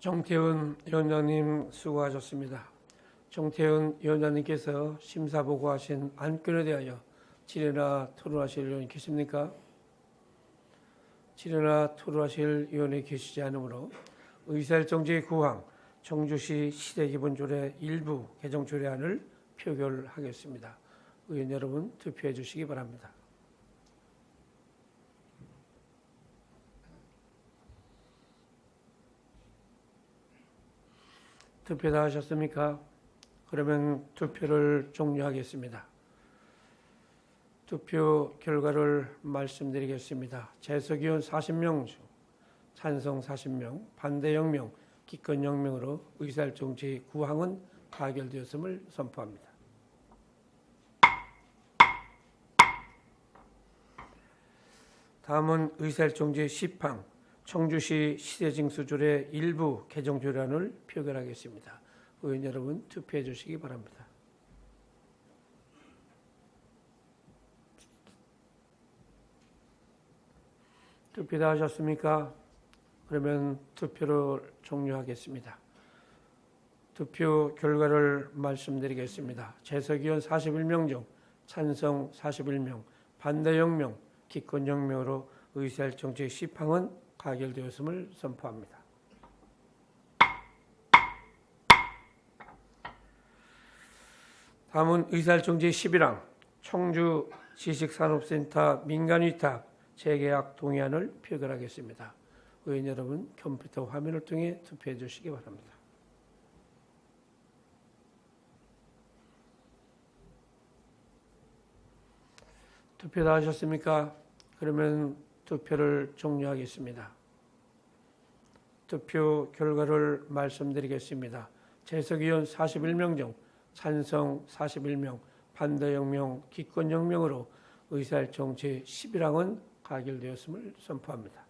정태훈 위원장님 수고하셨습니다. 정태훈 위원장님께서 심사 보고하신 안건에 대하여 질의나 토론하실 의원이 계십니까? 질의나 토론하실 의원이 계시지 않으므로 의사일정제 9항 청주시 시대기본조례 일부 개정 조례안을 표결하겠습니다. 의원 여러분 투표해 주시기 바랍니다. 투표 다 하셨습니까? 그러면 투표를 종료하겠습니다. 투표 결과를 말씀드리겠습니다. 재석위원 40명 중 찬성 40명, 반대 0명, 기권 0명으로 의사일정 제9항은 가결되었음을 선포합니다. 다음은 의사일정 제10항 청주시 시대징수조례 일부 개정 조례안을 표결하겠습니다. 의원 여러분 투표해 주시기 바랍니다. 투표 다 하셨습니까? 그러면 투표를 종료하겠습니다. 투표 결과를 말씀드리겠습니다. 재석위원 41명 중 찬성 41명, 반대 0명, 기권 0명으로 의사일정 제10항은 가결되었음을 선포합니다. 다음은 의사일정 제11항 청주 지식산업센터 민간위탁 재계약 동의안을 표결하겠습니다. 의원 여러분 컴퓨터 화면을 통해 투표해 주시기 바랍니다. 투표 다 하셨습니까? 그러면 투표를 종료하겠습니다. 투표 결과를 말씀드리겠습니다. 재석위원 41명 중 찬성 41명, 반대 0명, 기권 0명으로 의사일정 제11항은 가결되었음을 선포합니다.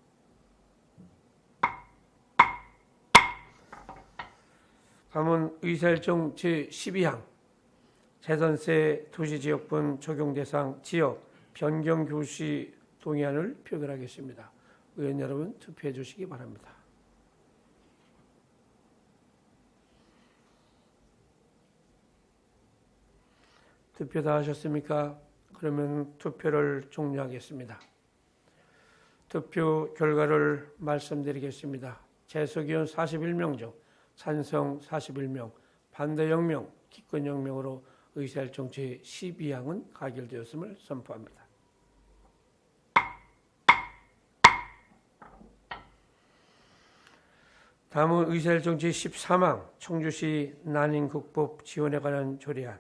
다음은 의사일정 제12항 재산세 도시지역분 적용 대상 지역 변경 교시 동의안을 표결하겠습니다. 의원 여러분 투표해 주시기 바랍니다. 투표 다 하셨습니까? 그러면 투표를 종료하겠습니다. 투표 결과를 말씀드리겠습니다. 재석위원 41명 중 찬성 41명, 반대 0명, 기권 0명으로 의사일정 제12항은 가결되었음을 선포합니다. 다음은 의사일정 제13항 청주시 난임극복 지원에 관한 조례안,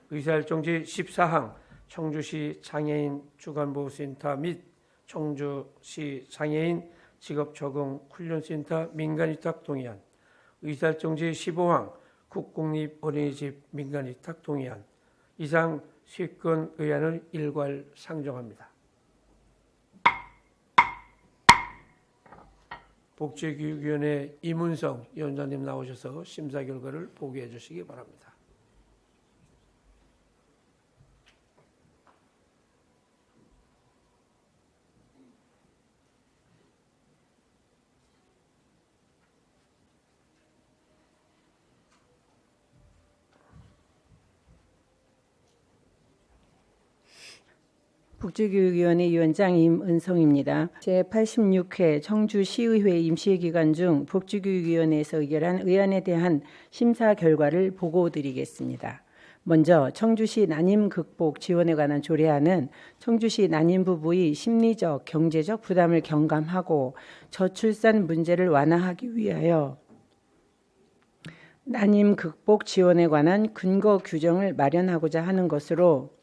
의사일정 제14항 청주시 장애인 주간보호센터 및 청주시 장애인 직업적응 훈련센터 민간위탁 동의안, 의사일정 제15항 국공립어린이집 민간위탁 동의안, 이상 3건 의안을 일괄 상정합니다. 복지교육위원회 이문성 위원장님 나오셔서 심사 결과를 보고해 주시기 바랍니다. 복지교육위원회 위원장 임은성입니다. 제86회 청주시의회 임시기간 중 복지교육위원회에서 의결한 의안에 대한 심사 결과를 보고드리겠습니다. 먼저 청주시 난임 극복 지원에 관한 조례안은 청주시 난임 부부의 심리적, 경제적 부담을 경감하고 저출산 문제를 완화하기 위하여 난임 극복 지원에 관한 근거 규정을 마련하고자 하는 것으로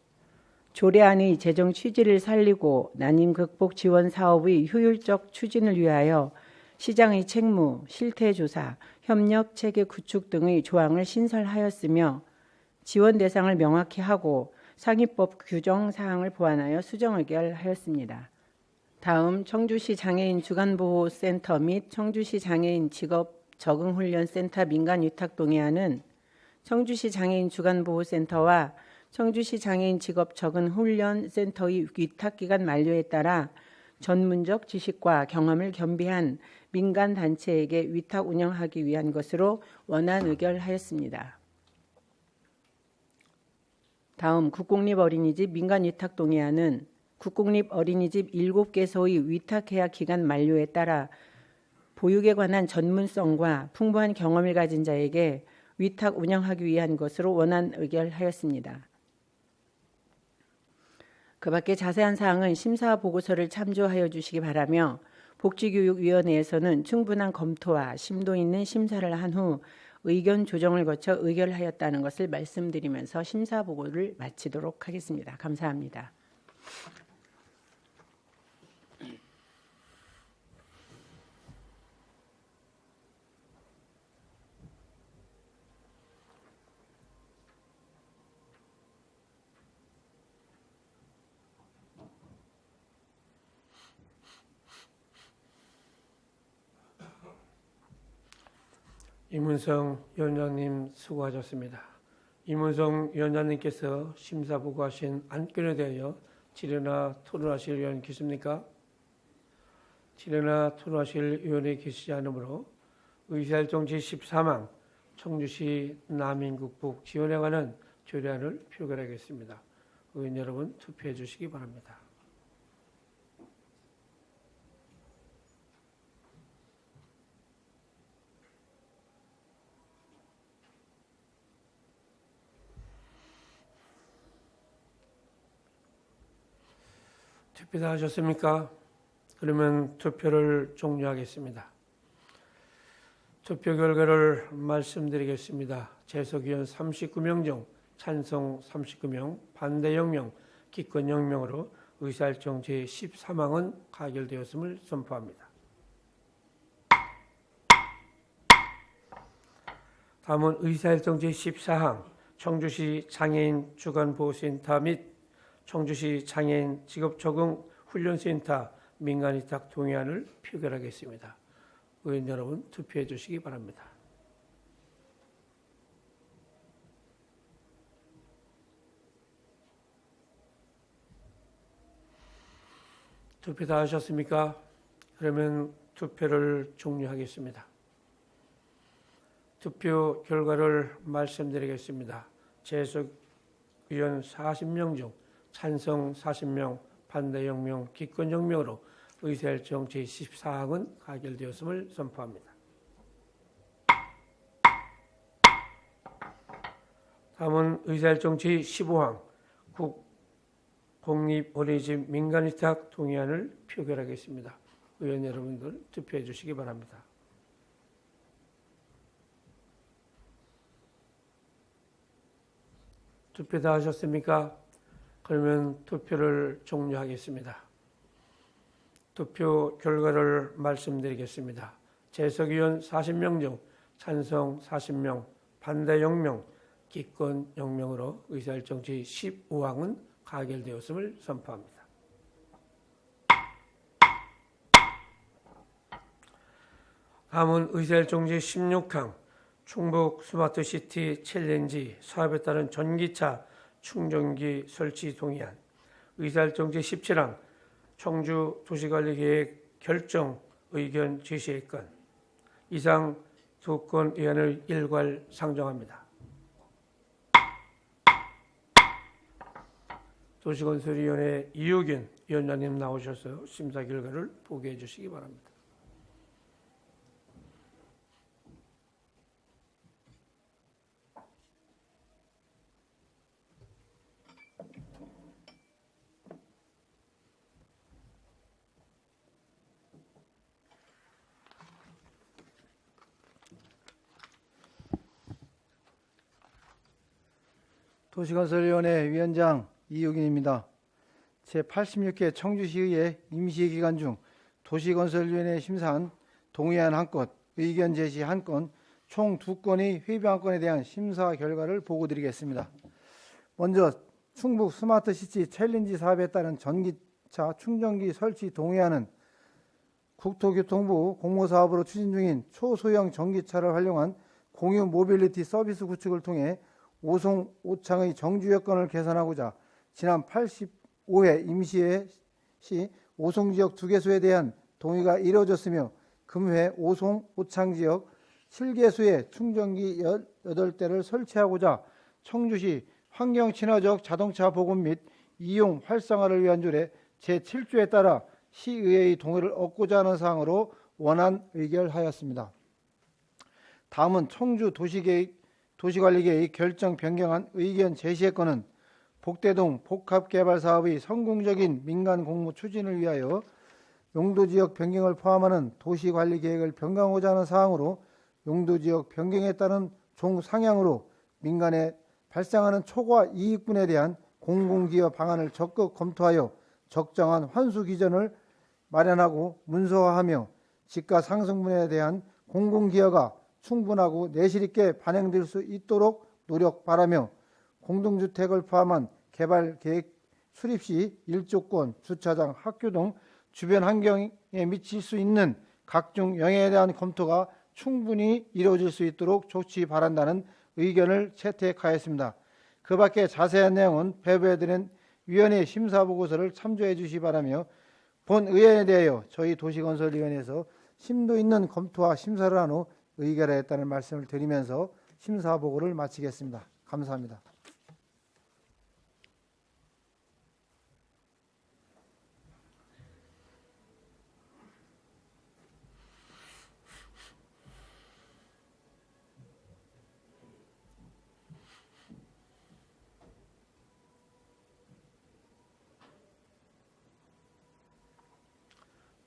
조례안의 재정 취지를 살리고 난임 극복 지원 사업의 효율적 추진을 위하여 시장의 책무, 실태조사, 협력 체계 구축 등의 조항을 신설하였으며 지원 대상을 명확히 하고 상위법 규정 사항을 보완하여 수정 의결하였습니다. 다음 청주시 장애인 주간보호센터 및 청주시 장애인 직업 적응훈련센터 민간위탁 동의안은 청주시 장애인 주간보호센터와 청주시 장애인 직업 적응훈련센터의 위탁기간 만료에 따라 전문적 지식과 경험을 겸비한 민간단체에게 위탁 운영하기 위한 것으로 원안 의결하였습니다. 다음 국공립어린이집 민간위탁 동의안은 국공립어린이집 7개소의 위탁계약 기간 만료에 따라 보육에 관한 전문성과 풍부한 경험을 가진 자에게 위탁 운영하기 위한 것으로 원안 의결하였습니다. 그 밖에 자세한 사항은 심사 보고서를 참조하여 주시기 바라며 복지교육위원회에서는 충분한 검토와 심도 있는 심사를 한 후 의견 조정을 거쳐 의결하였다는 것을 말씀드리면서 심사 보고를 마치도록 하겠습니다. 감사합니다. 이문성 위원장님 수고하셨습니다. 이문성 위원장님께서 심사 보고하신 안건에 대하여 질의나 토론하실 의원 계십니까? 질의나 토론하실 의원이 계시지 않으므로 의사일정 제14망 청주시 난임 극복 지원에 관한 조례안을 표결하겠습니다. 의원 여러분 투표해 주시기 바랍니다. 투표 다 하셨습니까? 그러면 투표를 종료하겠습니다. 투표 결과를 말씀드리겠습니다. 재석위원 39명 중 찬성 39명, 반대 0명, 기권 0명으로 의사일정 제14망은 가결되었음을 선포합니다. 다음은 의사일정 제14항 청주시 장애인 주간보호센터 및 청주시 장애인 직업적응훈련센터 민간위탁 동의안을 표결하겠습니다. 의원 여러분 투표해 주시기 바랍니다. 투표 다 하셨습니까? 그러면 투표를 종료하겠습니다. 투표 결과를 말씀드리겠습니다. 재석 위원 40명 중 찬성 40명, 반대 0명, 기권 0명으로 의사일정 제14항은 가결되었음을 선포합니다. 다음은 의사일정 제15항 국공립어린이집 민간위탁 동의안을 표결하겠습니다. 의원 여러분들 투표해 주시기 바랍니다. 투표 다 하셨습니까? 그러면 투표를 종료하겠습니다. 투표 결과를 말씀드리겠습니다. 재석위원 40명 중 찬성 40명, 반대 0명, 기권 0명으로 의사일정 제15항은 가결되었음을 선포합니다. 다음은 의사일정 제16항 충북 스마트시티 챌린지 사업에 따른 전기차 충전기 설치 동의안, 의사일정 제17항 청주 도시관리계획 결정 의견 제시의 건, 이상 두 건 의안을 일괄 상정합니다. 도시건설위원회 이우균 위원장님 나오셔서 심사 결과를 보고해 주시기 바랍니다. 도시건설위원회 위원장 이유긴입니다. 제86회 청주시의회 임시기간 중 도시건설위원회 심사한 동의안 1건, 의견 제시 1건, 총 2건의 회부 안건에 대한 심사 결과를 보고드리겠습니다. 먼저 충북 스마트시티 챌린지 사업에 따른 전기차 충전기 설치 동의안은 국토교통부 공모사업으로 추진 중인 초소형 전기차를 활용한 공유 모빌리티 서비스 구축을 통해 오송 오창의 정주 여건을 개선하고자 지난 85회 임시회 시 오송 지역 2개소에 대한 동의가 이루어졌으며 금회 오송 오창 지역 7개소에 충전기 18대를 설치하고자 청주시 환경친화적 자동차 보급 및 이용 활성화를 위한 조례 제7조에 따라 시의회의 동의를 얻고자 하는 사항으로 원안 의결하였습니다. 다음은 청주 도시관리계획 결정 변경안 의견 제시의 건은 복대동 복합개발사업의 성공적인 민간 공모 추진을 위하여 용도지역 변경을 포함하는 도시관리계획을 변경하고자 하는 사항으로 용도지역 변경에 따른 종상향으로 민간에 발생하는 초과 이익분에 대한 공공기여 방안을 적극 검토하여 적정한 환수 기준을 마련하고 문서화하며 지가 상승분에 대한 공공기여가 충분하고 내실 있게 반영될 수 있도록 노력 바라며 공동주택을 포함한 개발계획 수립 시 일조권, 주차장, 학교 등 주변 환경에 미칠 수 있는 각종 영향에 대한 검토가 충분히 이루어질 수 있도록 조치 바란다는 의견을 채택하였습니다. 그 밖에 자세한 내용은 배부해드린 위원회 심사보고서를 참조해 주시기 바라며 본 의안에 대하여 저희 도시건설위원회에서 심도 있는 검토와 심사를 한 후 의결하였다는 말씀을 드리면서 심사보고를 마치겠습니다. 감사합니다.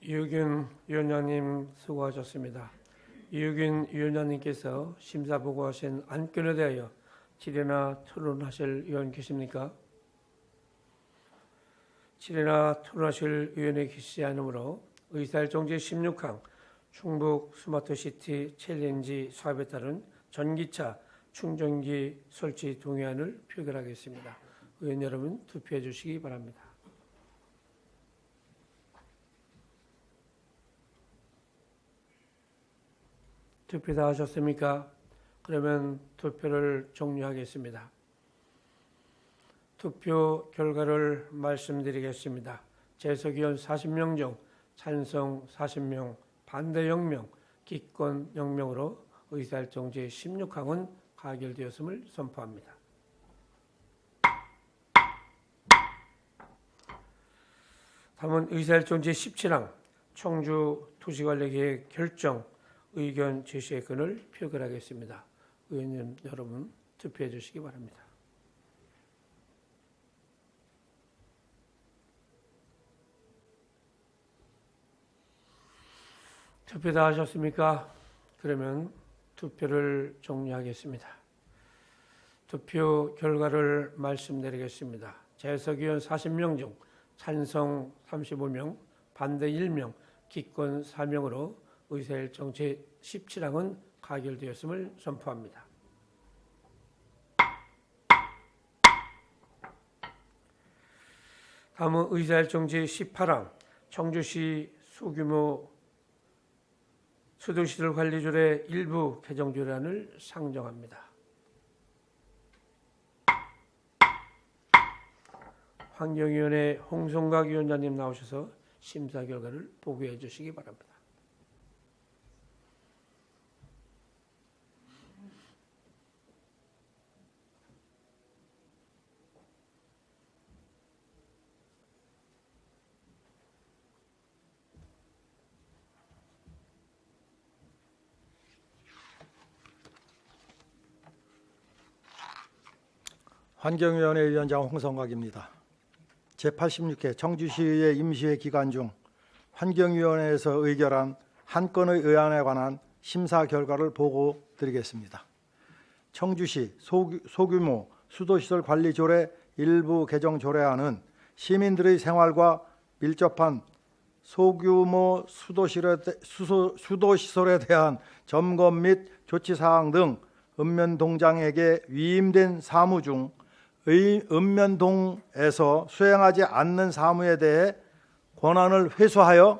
이유균 위원장님 수고하셨습니다. 이유균 위원장님께서 심사보고하신 안건에 대하여 질의나 토론하실 의원 계십니까? 질의나 토론하실 의원이 계시지 않으므로 의사일정 제16항 충북 스마트시티 챌린지 사업에 따른 전기차 충전기 설치 동의안을 표결하겠습니다. 의원 여러분 투표해 주시기 바랍니다. 투표 다 하셨습니까? 그러면 투표를 종료하겠습니다. 투표 결과를 말씀드리겠습니다. 재석위원 40명 중 찬성 40명, 반대 0명, 기권 0명으로 의사일정 제16항은 가결되었음을 선포합니다. 다음은 의사일정 제17항 청주 도시관리계획 결정 의견 제시의 건을 표결하겠습니다. 의원님 여러분 투표해 주시기 바랍니다. 투표 다 하셨습니까? 그러면 투표를 종료하겠습니다. 투표 결과를 말씀드리겠습니다. 재석위원 40명 중 찬성 35명, 반대 1명, 기권 4명으로 의사일정 제17항은 가결되었음을 선포합니다. 다음은 의사일정 제18항 청주시 소규모 수도시설 관리조례 일부 개정조례안을 상정합니다. 환경위원회 홍성각 위원장님 나오셔서 심사 결과를 보고해 주시기 바랍니다. 환경위원회 위원장 홍성각입니다. 제86회 청주시의회 임시회 기간 중 환경위원회에서 의결한 한 건의 의안에 관한 심사 결과를 보고 드리겠습니다. 청주시 소규모 수도시설 관리 조례 일부 개정 조례안은 시민들의 생활과 밀접한 소규모 수도시설에 대한 점검 및 조치사항 등 읍면동장에게 위임된 사무 중 읍면동에서 수행하지 않는 사무에 대해 권한을 회수하여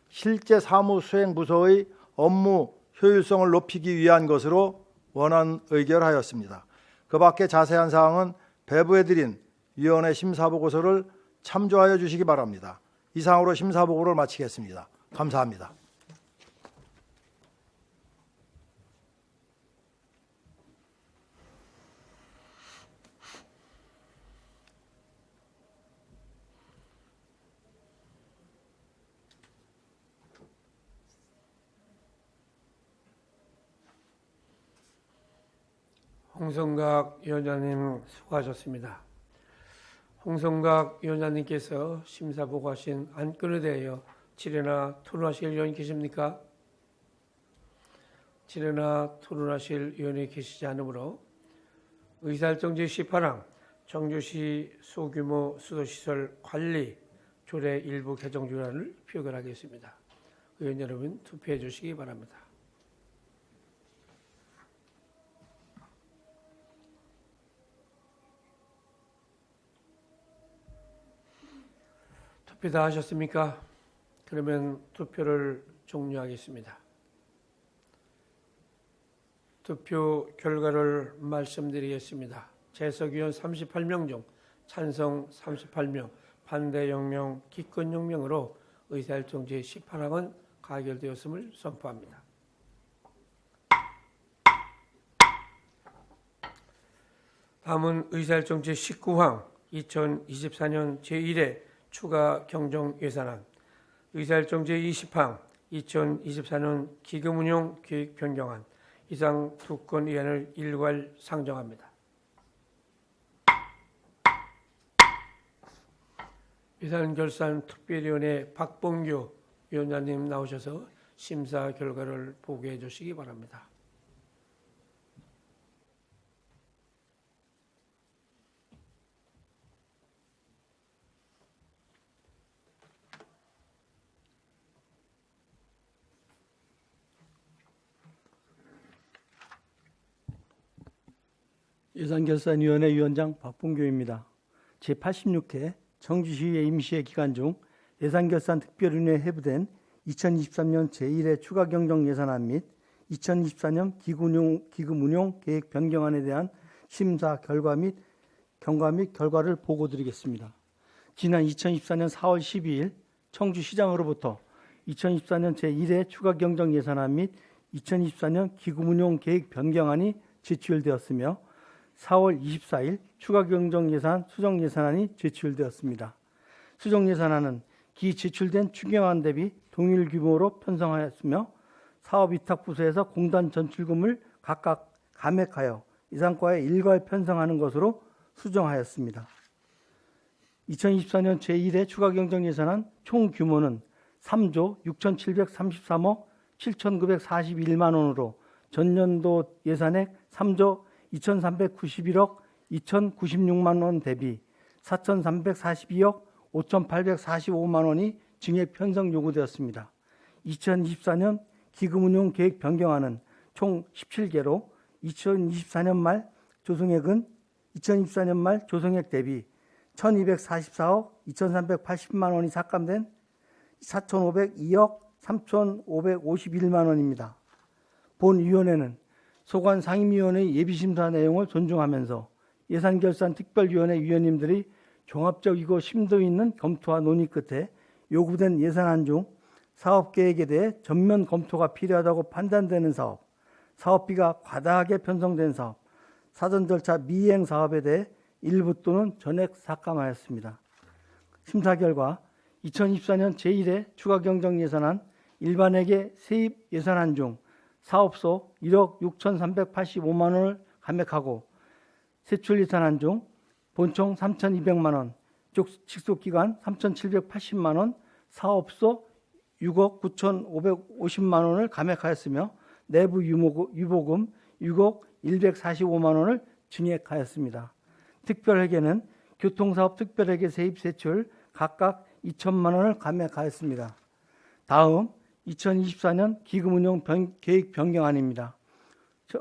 실제 사무 수행 부서의 업무 효율성을 높이기 위한 것으로 원안 의결하였습니다. 그 밖에 자세한 사항은 배부해드린 위원회 심사보고서를 참조하여 주시기 바랍니다. 이상으로 심사보고를 마치겠습니다. 감사합니다. 홍성각 위원장님 수고하셨습니다. 홍성각 위원장님께서 심사보고하신 안건에 대하여 질의나 토론하실 의원이 계십니까? 질의나 토론하실 의원이 계시지 않으므로 의사일정 제18항 청주시 소규모 수도시설 관리 조례 일부 개정 조례안을 표결하겠습니다. 의원 여러분 투표해 주시기 바랍니다. 투표 다 하셨습니까? 그러면 투표를 종료하겠습니다. 투표 결과를 말씀드리겠습니다. 재석위원 38명 중 찬성 38명, 반대 0명, 기권 0명으로 의사일정 제18항은 가결되었음을 선포합니다. 다음은 의사일정 제19항 2024년 제1회 추가 경정 예산안, 의사일정 제20항 2024년 기금운용 계획 변경안, 이상 두 건 의안을 일괄 상정합니다. 예산결산특별위원회 박봉규 위원장님 나오셔서 심사 결과를 보고해 주시기 바랍니다. 예산결산위원회 위원장 박봉규입니다. 제86회 청주시의회 임시회 기간 중 예산결산특별위원회에 회부된 2023년 제1회 추가경정예산안 및 2024년 기금운용 계획 변경안에 대한 심사 결과 및 결과를 보고드리겠습니다. 지난 2024년 4월 12일 청주시장으로부터 2024년 제1회 추가경정예산안 및 2024년 기금운용 계획 변경안이 제출되었으며 4월 24일 추가경정예산 수정예산안이 제출되었습니다. 수정예산안은 기 제출된 추경안 대비 동일 규모로 편성하였으며 사업위탁부서에서 공단 전출금을 각각 감액하여 이상과에 일괄 편성하는 것으로 수정하였습니다. 2024년 제1회 추가경정예산안 총 규모는 3조 6,733억 7,941만 원으로 전년도 예산액 3조 2,391억 2,096만 원 대비 4,342억 5,845만 원이 증액 편성 요구되었습니다. 2024년 기금운용 계획 변경안은 총 17개로 2024년 말 조성액 대비 1,244억 2,380만 원이 삭감된 4,502억 3,551만 원입니다. 본위원회는 소관 상임위원회의 예비심사 내용을 존중하면서 예산결산특별위원회 위원님들이 종합적이고 심도 있는 검토와 논의 끝에 요구된 예산안 중 사업계획에 대해 전면 검토가 필요하다고 판단되는 사업, 사업비가 과다하게 편성된 사업, 사전 절차 미이행 사업에 대해 일부 또는 전액 삭감하였습니다. 심사 결과 2024년 제1회 추가경정예산안 일반회계 세입 예산안 중 사업소 1억 6,385만 원을 감액하고 세출 예산안 중 본총 3,200만 원, 직속기관 3,780만 원, 사업소 6억 9,550만 원을 감액하였으며 내부 유보금 6억 145만 원을 증액하였습니다. 특별회계는 교통사업 특별회계 세입 세출 각각 2천만 원을 감액하였습니다. 다음 2024년 기금운용 계획 변경안입니다.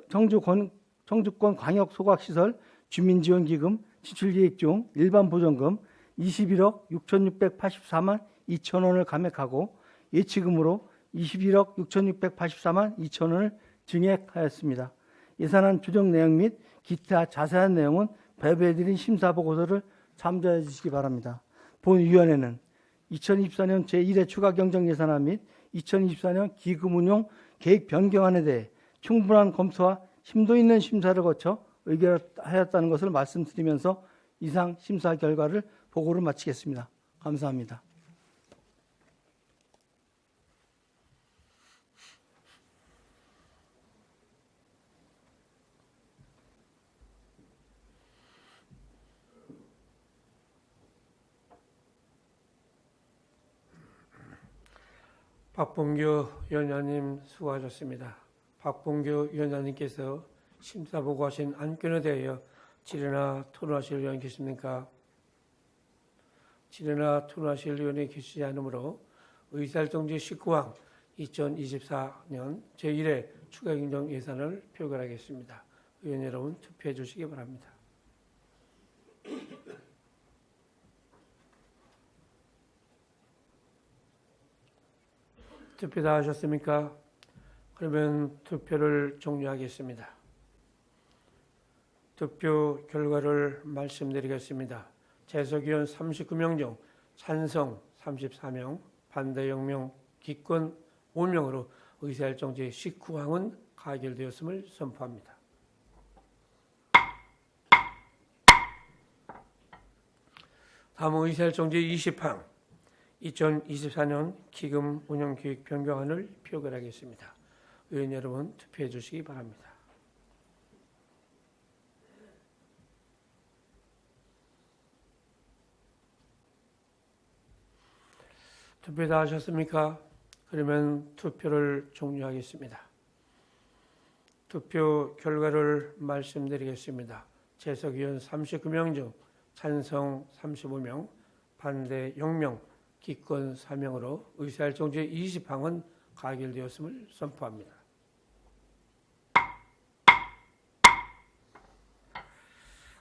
청주권 광역소각시설 주민지원기금 지출계획 중 일반보전금 21억 6,684만 2천 원을 감액하고 예치금으로 21억 6,684만 2천 원을 증액하였습니다. 예산안 조정 내용 및 기타 자세한 내용은 배부해드린 심사보고서를 참조해 주시기 바랍니다. 본위원회는 2024년 제1회 추가경정예산안 및 2024년 기금운용 계획 변경안에 대해 충분한 검토와 심도 있는 심사를 거쳐 의결하였다는 것을 말씀드리면서 이상 심사 결과를 보고를 마치겠습니다. 감사합니다. 박봉규 위원장님 수고하셨습니다. 박봉규 위원장님께서 심사보고하신 안건에 대하여 질의나 토론하실 의원 계십니까? 질의나 토론하실 의원이 계시지 않으므로 의사일정지 19항 2024년 제1회 추가경정 예산을 표결하겠습니다. 의원 여러분 투표해 주시기 바랍니다. 투표 다 하셨습니까? 그러면 투표를 종료하겠습니다. 투표 결과를 말씀드리겠습니다. 재석위원 39명 중 찬성 34명, 반대 0명, 기권 5명으로 의사일정지 19항은 가결되었음을 선포합니다. 다음은 의사일정지 20항 2024년 기금 운영 계획 변경안을 표결하겠습니다. 의원 여러분 투표해 주시기 바랍니다. 투표 다 하셨습니까? 그러면 투표를 종료하겠습니다. 투표 결과를 말씀드리겠습니다. 재석위원 39명 중 찬성 35명, 반대 0명, 기권 4명으로 의사일정지 20항은 가결되었음을 선포합니다.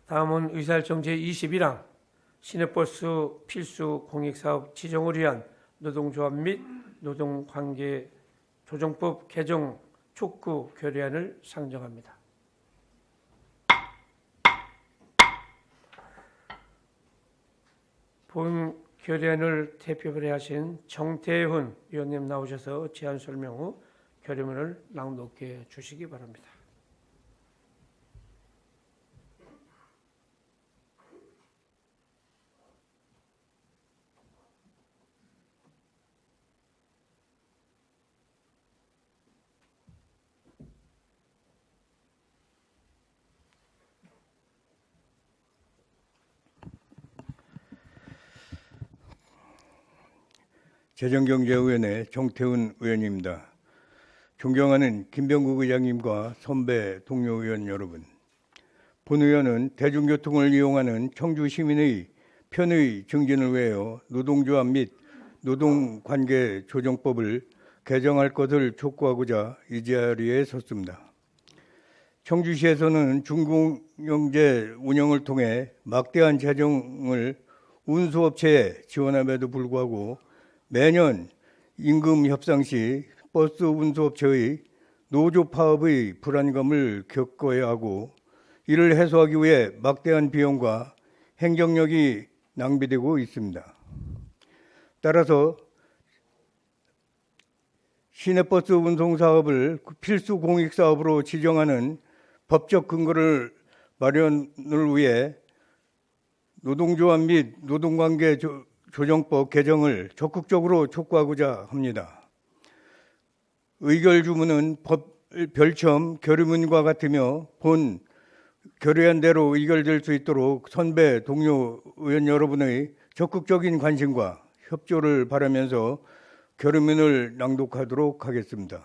다음은 의사일정지 21항 시내버스 필수 공익사업 지정을 위한 노동조합 및 노동관계 조정법 개정 촉구 결의안을 상정합니다. 본 결의안을 대표 발의하신 정태훈 위원님 나오셔서 제안 설명 후 결의문을 낭독해 주시기 바랍니다. 재정경제위원회 정태훈 의원입니다. 존경하는 김병국 의장님과 선배 동료 의원 여러분, 본 의원은 대중교통을 이용하는 청주 시민의 편의 증진을 위하여 노동조합 및 노동관계 조정법을 개정할 것을 촉구하고자 이 자리에 섰습니다. 청주시에서는 중공영제 운영을 통해 막대한 재정을 운수업체에 지원함에도 불구하고 매년 임금 협상 시 버스 운수업체의 노조 파업의 불안감을 겪어야 하고 이를 해소하기 위해 막대한 비용과 행정력이 낭비되고 있습니다. 따라서 시내버스 운송사업을 필수 공익사업으로 지정하는 법적 근거를 마련을 위해 노동조합 및 노동관계 조정법 개정을 적극적으로 촉구하고자 합니다. 의결 주문은 법 별첨 결의문과 같으며 본 결의안대로 의결될 수 있도록 선배 동료 의원 여러분의 적극적인 관심과 협조를 바라면서 결의문을 낭독하도록 하겠습니다.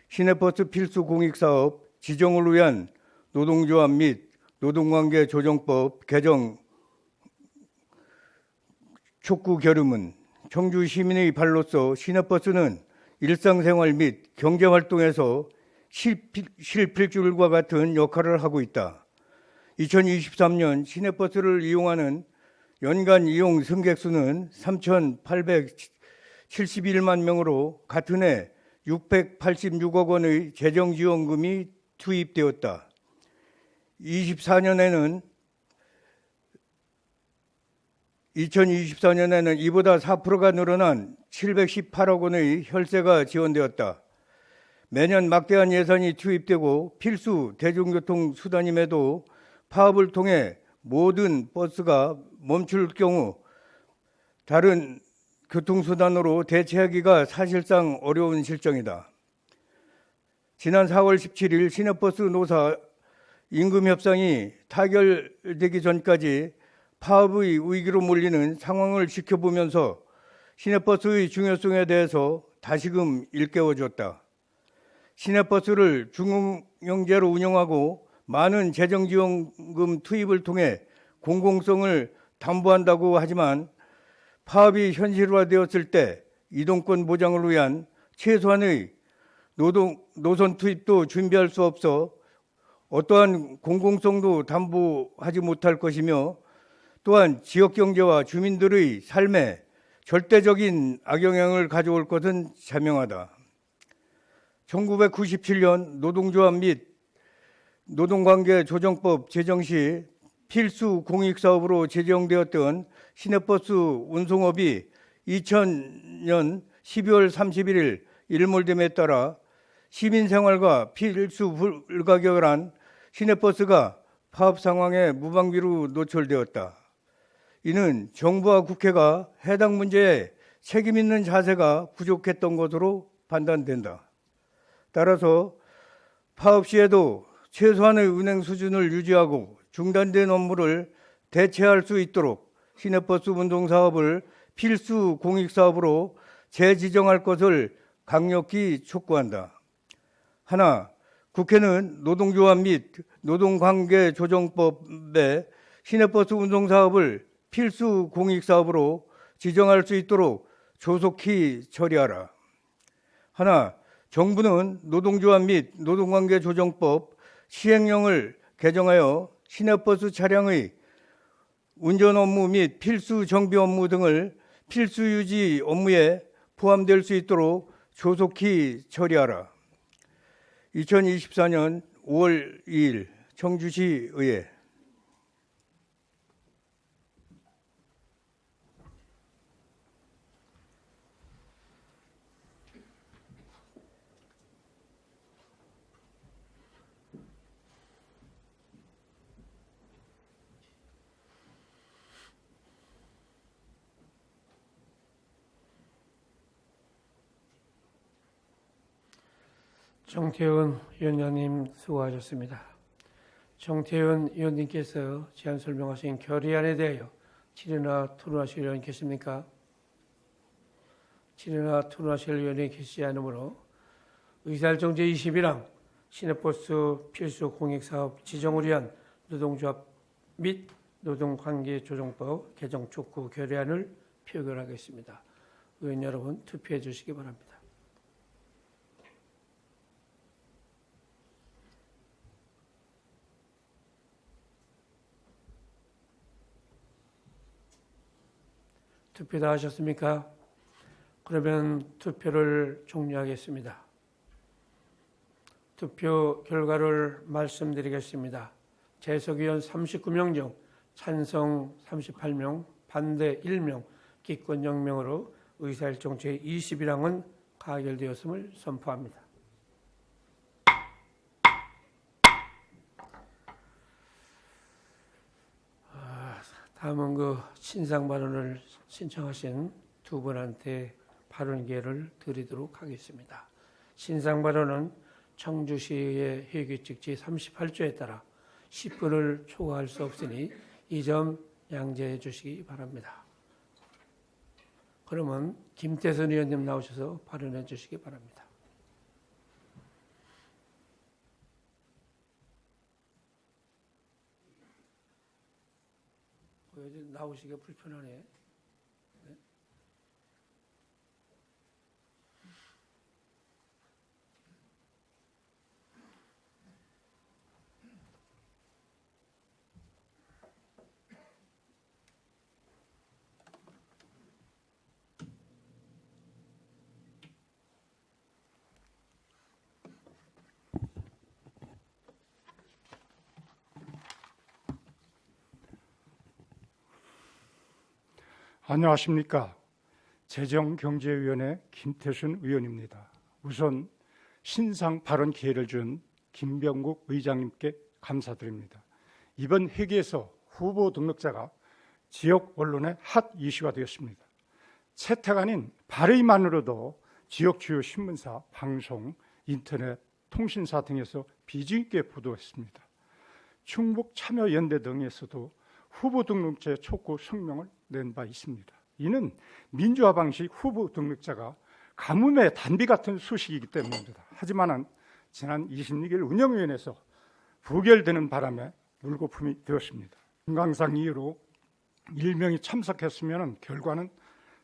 시내버스 필수 공익사업 지정을 위한 노동조합 및 노동관계 조정법 개정 촉구 결의문. 청주 시민의 발로서 시내버스는 일상생활 및 경제활동에서 실필줄과 같은 역할을 하고 있다. 2023년 시내버스를 이용하는 연간 이용 승객수는 3,871만 명으로 같은 해 686억 원의 재정지원금이 투입되었다. 2024년에는 이보다 4%가 늘어난 718억 원의 혈세가 지원되었다. 매년 막대한 예산이 투입되고 필수 대중교통 수단임에도 파업을 통해 모든 버스가 멈출 경우 다른 교통수단으로 대체하기가 사실상 어려운 실정이다. 지난 4월 17일 시내버스 노사 임금협상이 타결되기 전까지 파업의 위기로 몰리는 상황을 지켜보면서 시내버스의 중요성에 대해서 다시금 일깨워줬다. 시내버스를 중형제로 운영하고 많은 재정지원금 투입을 통해 공공성을 담보한다고 하지만 파업이 현실화되었을 때 이동권 보장을 위한 최소한의 노선 투입도 준비할 수 없어 어떠한 공공성도 담보하지 못할 것이며 또한 지역경제와 주민들의 삶에 절대적인 악영향을 가져올 것은 자명하다. 1997년 노동조합 및 노동관계조정법 제정 시 필수 공익사업으로 제정되었던 시내버스 운송업이 2000년 12월 31일 일몰됨에 따라 시민생활과 필수 불가결한 시내버스가 파업 상황에 무방비로 노출되었다. 이는 정부와 국회가 해당 문제에 책임 있는 자세가 부족했던 것으로 판단된다. 따라서 파업 시에도 최소한의 운행 수준을 유지하고 중단된 업무를 대체할 수 있도록 시내버스 운송사업을 필수 공익사업으로 재지정할 것을 강력히 촉구한다. 하나, 국회는 노동조합 및 노동관계조정법에 시내버스 운송사업을 필수 공익사업으로 지정할 수 있도록 조속히 처리하라. 하나, 정부는 노동조합 및 노동관계조정법 시행령을 개정하여 시내버스 차량의 운전 업무 및 필수 정비 업무 등을 필수 유지 업무에 포함될 수 있도록 조속히 처리하라. 2024년 5월 2일 청주시 의회. 정태훈 위원장님 수고하셨습니다. 정태훈 위원님께서 제안 설명하신 결의안에 대하여 질의나 토론하실 의원 계십니까? 질의나 토론하실 의원이 계시지 않으므로 의사일정 제21항 시내버스 필수 공익사업 지정을 위한 노동조합 및 노동관계조정법 개정 촉구 결의안을 표결하겠습니다. 의원 여러분 투표해 주시기 바랍니다. 투표 다 하셨습니까? 그러면 투표를 종료하겠습니다. 투표 결과를 말씀드리겠습니다. 재석위원 39명 중 찬성 38명, 반대 1명, 기권 0명으로 의사일정 제21항은 가결되었음을 선포합니다. 다음은 신상 발언을 신청하신 두 분한테 발언 기회를 드리도록 하겠습니다. 신상 발언은 청주시의 회규칙 제38조에 따라 10분을 초과할 수 없으니 이 점 양지해 주시기 바랍니다. 그러면 김태선 의원님 나오셔서 발언해 주시기 바랍니다. 나오시기가 불편하네. 안녕하십니까. 재정경제위원회 김태순 의원입니다. 우선 신상 발언 기회를 준 김병국 의장님께 감사드립니다. 이번 회기에서 후보 등록자가 지역 언론의 핫 이슈가 되었습니다. 채택 아닌 발의만으로도 지역 주요 신문사, 방송, 인터넷, 통신사 등에서 비중 있게 보도했습니다. 충북참여연대 등에서도 후보 등록제 촉구 성명을 낸 바 있습니다. 이는 민주화 방식 후보 등록자가 가뭄의 단비 같은 소식이기 때문입니다. 하지만 지난 26일 운영위원회에서 부결되는 바람에 물거품이 되었습니다. 건강상 이유로 1명이 참석했으면 결과는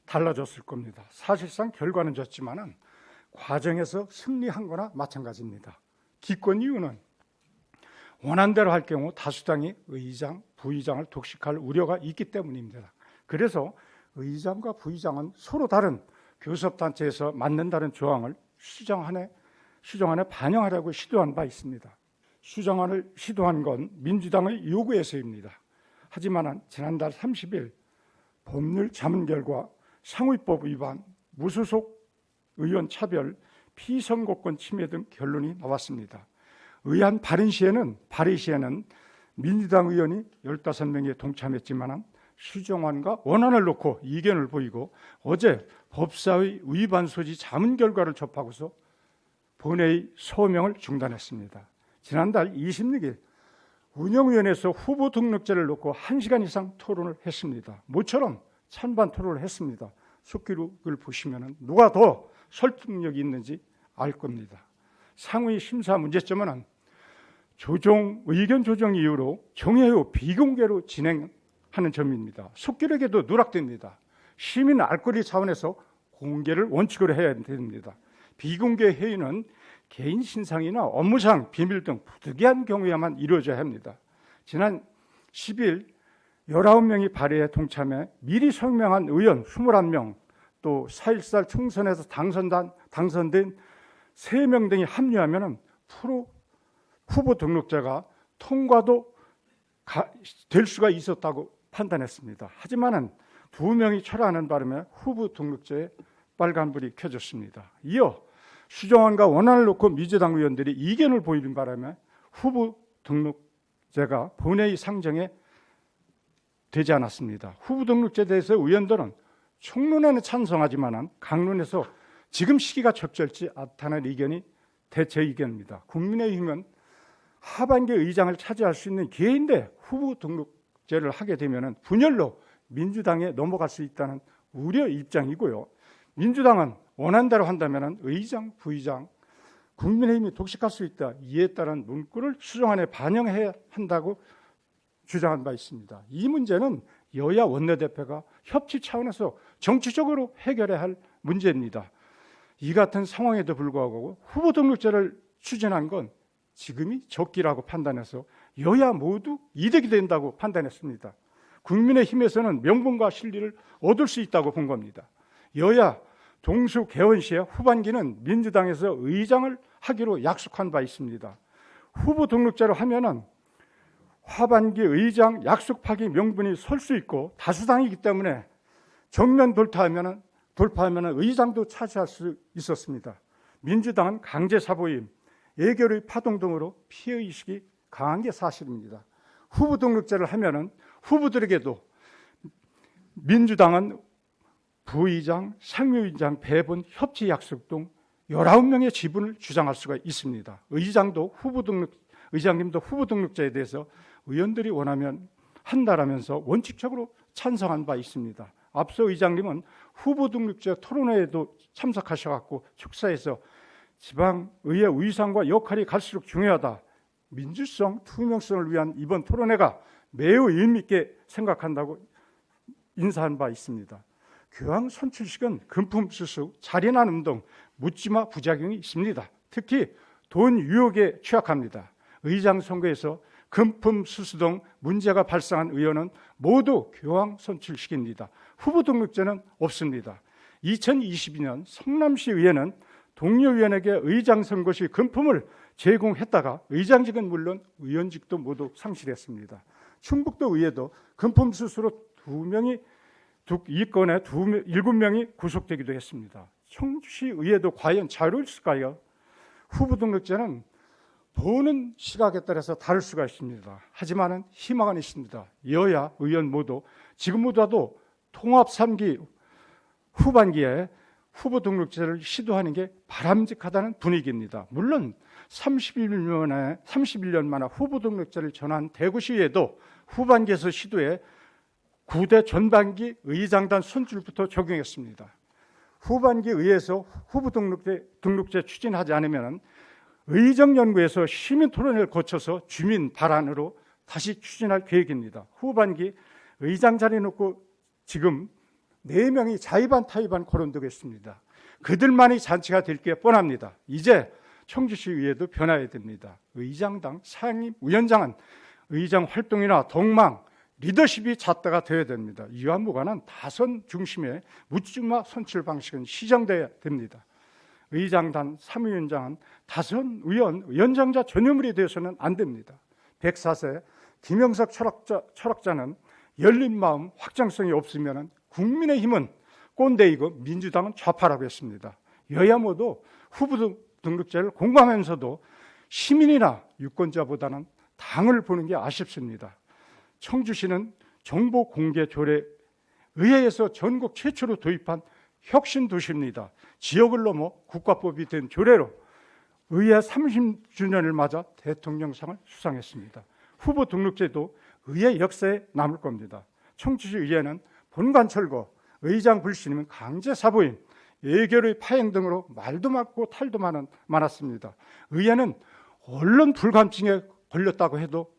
달라졌을 겁니다. 사실상 결과는 졌지만 과정에서 승리한 거나 마찬가지입니다. 기권 이유는 원한대로 할 경우 다수당이 의장, 부의장을 독식할 우려가 있기 때문입니다. 그래서 의장과 부의장은 서로 다른 교섭단체에서 맞는다는 조항을 수정안에 반영하려고 시도한 바 있습니다. 수정안을 시도한 건 민주당의 요구에서입니다. 하지만 지난달 30일 법률 자문 결과 상위법 위반, 무소속 의원 차별, 피선거권 침해 등 결론이 나왔습니다. 의안 발의 시에는 민주당 의원이 15명이 동참했지만 수정안과 원안을 놓고 이견을 보이고 어제 법사위 위반 소지 자문 결과를 접하고서 본회의 소명을 중단했습니다. 지난달 26일 운영위원회에서 후보 등록제를 놓고 1시간 이상 토론을 했습니다. 모처럼 찬반 토론을 했습니다. 속기록을 보시면 누가 더 설득력이 있는지 알 겁니다. 상위 심사 문제점은 의견 조정 이유로 정회 후 비공개로 진행하는 점입니다. 속기록에도 누락됩니다. 시민 알 권리 차원에서 공개를 원칙으로 해야 됩니다. 비공개 회의는 개인 신상이나 업무상 비밀 등 부득이한 경우에만 이루어져야 합니다. 지난 10일 19명이 발의에 동참해 미리 성명한 의원 21명, 또 4.14 총선에서 당선된 3명 등이 합류하면 후보 등록자가 통과도 될 수가 있었다고 판단했습니다. 하지만 2명이 철회하는 바람에 후보 등록제에 빨간불이 켜졌습니다. 이어 수정안과 원안을 놓고 민주당 의원들이 이견을 보이는 바람에 후보 등록제가 본회의 상정에 되지 않았습니다. 후보 등록제에 대해서 의원들은 총론에는 찬성하지만 강론에서 지금 시기가 적절치 않다는 의견이 대체 의견입니다. 국민의힘은 하반기 의장을 차지할 수 있는 기회인데 후보 등록제를 하게 되면 분열로 민주당에 넘어갈 수 있다는 우려 입장이고요. 민주당은 원한대로 한다면 의장, 부의장, 국민의힘이 독식할 수 있다. 이에 따른 문구를 수정안에 반영해야 한다고 주장한 바 있습니다. 이 문제는 여야 원내대표가 협치 차원에서 정치적으로 해결해야 할 문제입니다. 이 같은 상황에도 불구하고 후보 등록제를 추진한 건 지금이 적기라고 판단해서 여야 모두 이득이 된다고 판단했습니다. 국민의힘에서는 명분과 실리를 얻을 수 있다고 본 겁니다. 여야 동수 개원 시에 후반기는 민주당에서 의장을 하기로 약속한 바 있습니다. 후보 등록제로 하면은 하반기 의장 약속 파기 명분이 설 수 있고 다수당이기 때문에 정면 돌파하면 의장도 차지할 수 있었습니다. 민주당은 강제 사보임, 예결의 파동 등으로 피해의식이 강한 게 사실입니다. 후보 등록제를 하면은 후보들에게도 민주당은 부의장, 상임위원장 배분, 협치 약속 등 19명의 지분을 주장할 수가 있습니다. 의장님도 후보 등록제에 대해서 의원들이 원하면 한다라면서 원칙적으로 찬성한 바 있습니다. 앞서 의장님은 후보 등록제 토론회에도 참석하셔갖고 축사에서 지방의회 위상과 역할이 갈수록 중요하다. 민주성, 투명성을 위한 이번 토론회가 매우 의미 있게 생각한다고 인사한 바 있습니다. 교황 선출식은 금품수수, 잔인한 운동, 묻지마 부작용이 있습니다. 특히 돈 유혹에 취약합니다. 의장 선거에서 금품수수 등 문제가 발생한 의원은 모두 교황 선출식입니다. 후보 등록제는 없습니다. 2022년 성남시 의회는 동료 의원에게 의장 선거 시 금품을 제공했다가 의장직은 물론 의원직도 모두 상실했습니다. 충북도 의회도 금품 수수로 이 건에 7명이 구속되기도 했습니다. 청주시 의회도 과연 자유로울까요? 후보 등록제는 보는 시각에 따라서 다를 수가 있습니다. 하지만 희망은 있습니다. 여야 의원 모두 지금보다도 통합 3기 후반기에 후보 등록제를 시도하는 게 바람직하다는 분위기입니다. 물론 31년 만에 후보 등록제를 전한 대구시에도 후반기에서 시도해 9대 전반기 의장단 선출부터 적용했습니다. 후반기 의회에서 후보 등록제 추진하지 않으면 의정연구에서 시민 토론회를 거쳐서 주민 발안으로 다시 추진할 계획입니다. 후반기 의장 자리 놓고 지금 4명이 자의반 타의반 거론되고 있습니다. 그들만이 잔치가 될 게 뻔합니다. 이제 청주시 의회도 변화해야 됩니다. 의장당 상임 위원장은 의장 활동이나 동망, 리더십이 잣대가 되어야 됩니다. 이와 무관한 다선 중심의 묻지마 선출 방식은 시정돼야 됩니다. 의장단 3위원장은 다선 위원장자 전유물이 되어서는 안 됩니다. 104세 김영석 철학자는 열린 마음, 확장성이 없으면 국민의힘은 꼰대이고 민주당은 좌파라고 했습니다. 여야 모두 후보 등록제를 공감하면서도 시민이나 유권자보다는 당을 보는 게 아쉽습니다. 청주시는 정보공개조례 의회에서 전국 최초로 도입한 혁신 도시입니다. 지역을 넘어 국가법이 된 조례로 의회 30주년을 맞아 대통령상을 수상했습니다. 후보 등록제도 의회 역사에 남을 겁니다. 청주시 의회는 본관 철거, 의장 불신임, 강제 사보임, 예결의 파행 등으로 말도 많고 탈도 많았습니다. 의회는 언론 불감증에 걸렸다고 해도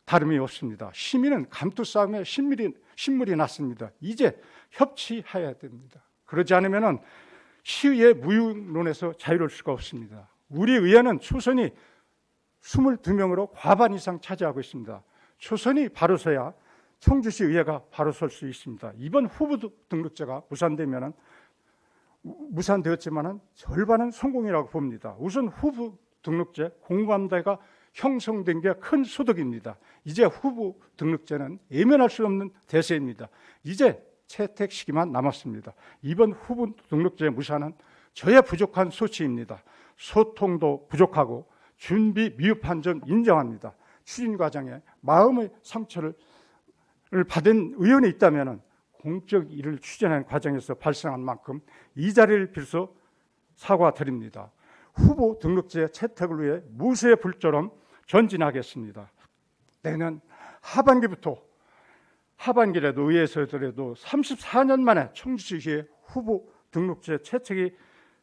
다름이 없습니다. 시민은 감투 싸움에 신물이 났습니다. 이제 협치해야 됩니다. 그러지 않으면 시의회 무용론에서 자유로울 수가 없습니다. 우리 의회는 초선이 22명으로 과반 이상 차지하고 있습니다. 초선이 바로 서야 청주시 의회가 바로 설 수 있습니다. 이번 후보 등록제가 무산되었지만 절반은 성공이라고 봅니다. 우선 후보 등록제 공감대가 형성된 게 큰 소득입니다. 이제 후보 등록제는 예면할 수 없는 대세입니다. 이제 채택 시기만 남았습니다. 이번 후보 등록제 무산은 저의 부족한 소치입니다. 소통도 부족하고 준비 미흡한 점 인정합니다. 추진 과정에 마음의 상처를 받은 의원이 있다면 공적 일을 추진하는 과정에서 발생한 만큼 이 자리를 빌어서 사과드립니다. 후보 등록제 채택을 위해 무쇠 불처럼 전진하겠습니다. 내년 하반기라도 의회에서더라도 34년 만에 청주시의 후보 등록제 채택이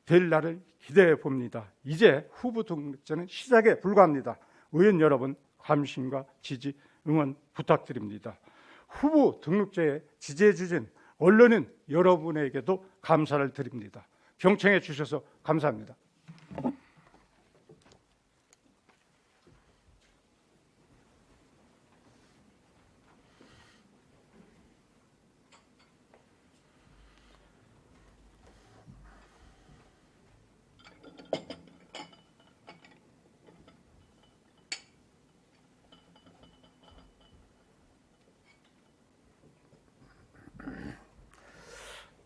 될 날을 기대해 봅니다. 이제 후보 등록제는 시작에 불과합니다. 의원 여러분 관심과 지지, 응원 부탁드립니다. 후보 등록제에 지지해 주신 언론인 여러분에게도 감사를 드립니다. 경청해 주셔서 감사합니다.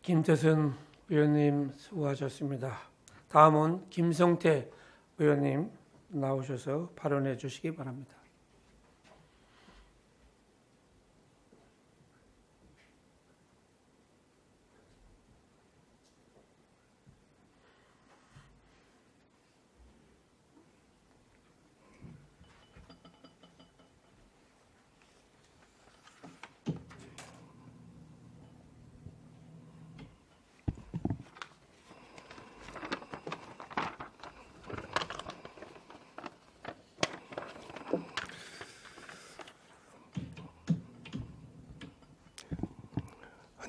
김태선 의원님 수고하셨습니다. 다음은 김성태 의원님 나오셔서 발언해 주시기 바랍니다.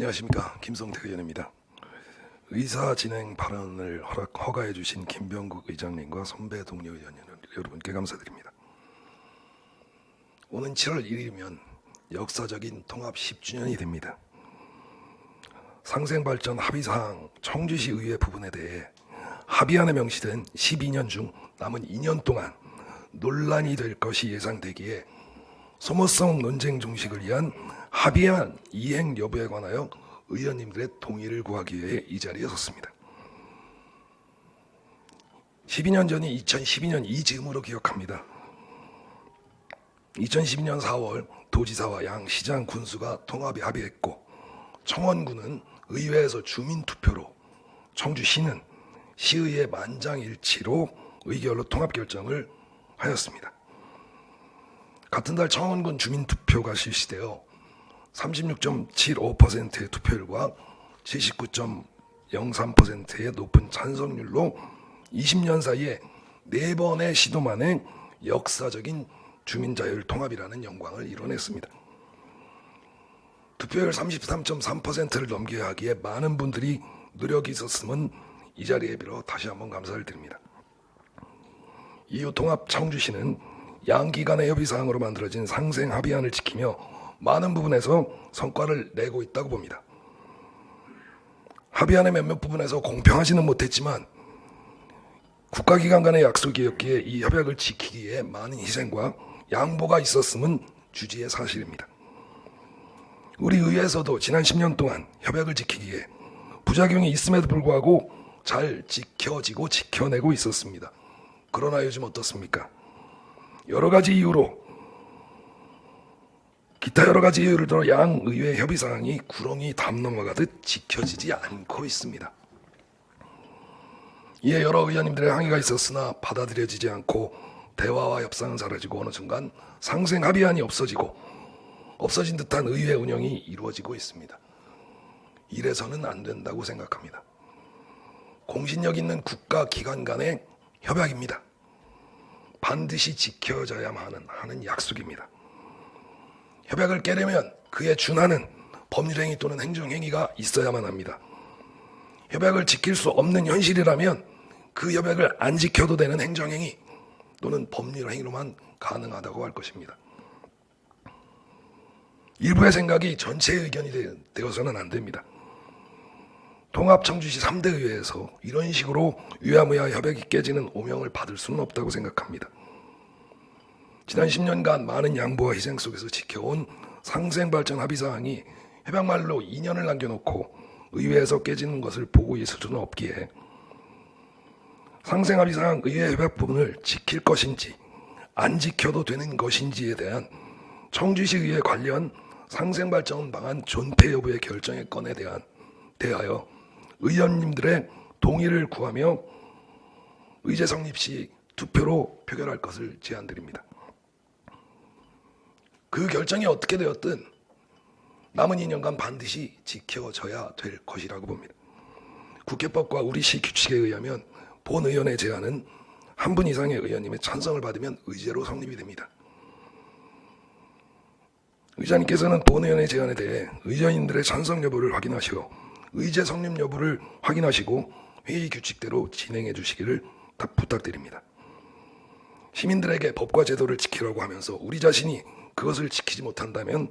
안녕하십니까, 김성태 의원입니다. 의사 진행 발언을 허가해 주신 김병국 의장님과 선배 동료 의원 여러분께 감사드립니다. 오는 7월 1일이면 역사적인 통합 10주년이 됩니다. 상생발전 합의사항 청주시 의회 부분에 대해 합의안에 명시된 12년 중 남은 2년 동안 논란이 될 것이 예상되기에 소모성 논쟁 종식을 위한 합의안 이행 여부에 관하여 의원님들의 동의를 구하기 위해 이 자리에 섰습니다. 12년 전이 2012년 이 즈음으로 기억합니다. 2012년 4월 도지사와 양 시장 군수가 통합에 합의했고 청원군은 의회에서 주민투표로, 청주시는 시의회 만장일치로 의결로 통합 결정을 하였습니다. 같은 달 청원군 주민투표가 실시되어 36.75%의 투표율과 79.03%의 높은 찬성률로 20년 사이에 4번의 시도 만에 역사적인 주민자율 통합이라는 영광을 이뤄냈습니다. 투표율 33.3%를 넘겨야 하기에 많은 분들이 노력이 있었음은 이 자리에 빌어 다시 한번 감사를 드립니다. 이후 통합 청주시는 양기간의 협의사항으로 만들어진 상생 합의안을 지키며 많은 부분에서 성과를 내고 있다고 봅니다. 합의안의 몇몇 부분에서 공평하지는 못했지만 국가기관 간의 약속이었기에 이 협약을 지키기 위해 많은 희생과 양보가 있었음은 주지의 사실입니다. 우리 의회에서도 지난 10년 동안 협약을 지키기 위해 부작용이 있음에도 불구하고 잘 지켜지고 지켜내고 있었습니다. 그러나 요즘 어떻습니까? 기타 여러 가지 이유를 들어 양 의회 협의 사항이 구렁이 담 넘어가듯 지켜지지 않고 있습니다. 이에 여러 의원님들의 항의가 있었으나 받아들여지지 않고 대화와 협상은 사라지고 어느 순간 상생 합의안이 없어진 듯한 의회 운영이 이루어지고 있습니다. 이래서는 안 된다고 생각합니다. 공신력 있는 국가기관 간의 협약입니다. 반드시 지켜져야만 하는 약속입니다. 협약을 깨려면 그에 준하는 법률행위 또는 행정행위가 있어야만 합니다. 협약을 지킬 수 없는 현실이라면 그 협약을 안 지켜도 되는 행정행위 또는 법률행위로만 가능하다고 할 것입니다. 일부의 생각이 전체의 의견이 되어서는 안 됩니다. 통합 청주시 3대 의회에서 이런 식으로 유야무야 협약이 깨지는 오명을 받을 수는 없다고 생각합니다. 지난 10년간 많은 양보와 희생 속에서 지켜온 상생발전 합의사항이 협약말로 2년을 남겨놓고 의회에서 깨지는 것을 보고 있을 수는 없기에 상생합의사항 의회 협약 부분을 지킬 것인지 안 지켜도 되는 것인지에 대한 청주시 의회 관련 상생발전 방안 존폐 여부의 결정의 건에 대하여 의원님들의 동의를 구하며 의제 성립 시 투표로 표결할 것을 제안드립니다. 그 결정이 어떻게 되었든 남은 2년간 반드시 지켜져야 될 것이라고 봅니다. 국회법과 우리 시 규칙에 의하면 본 의원의 제안은 한 분 이상의 의원님의 찬성을 받으면 의제로 성립이 됩니다. 의장님께서는 본 의원의 제안에 대해 의원님들의 찬성 여부를 확인하시고 의제 성립 여부를 확인하시고 회의 규칙대로 진행해 주시기를 부탁드립니다. 시민들에게 법과 제도를 지키라고 하면서 우리 자신이 그것을 지키지 못한다면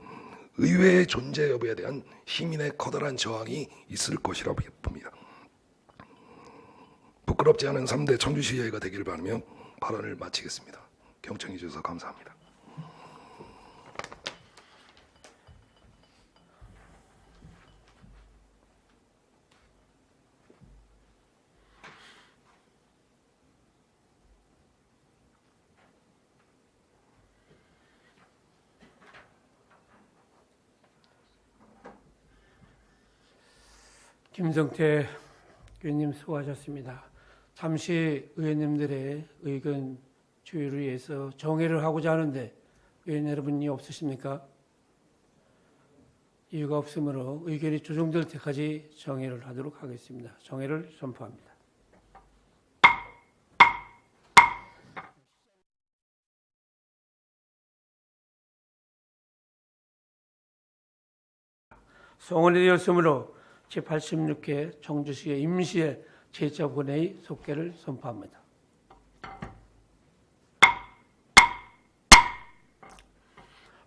의회의 존재 여부에 대한 시민의 커다란 저항이 있을 것이라고 봅니다. 부끄럽지 않은 3대 청주시의회가 되기를 바라며 발언을 마치겠습니다. 경청해 주셔서 감사합니다. 김성태 의원님 수고하셨습니다. 잠시 의원님들의 의견 조율을 위해서 정회를 하고자 하는데 의원 여러분이 없으십니까? 이유가 없으므로 의견이 조정될 때까지 정회를 하도록 하겠습니다. 정회를 선포합니다. 송원이 되었으므로 제86회 청주시의 임시의 제2차 본회의 속개를 선포합니다.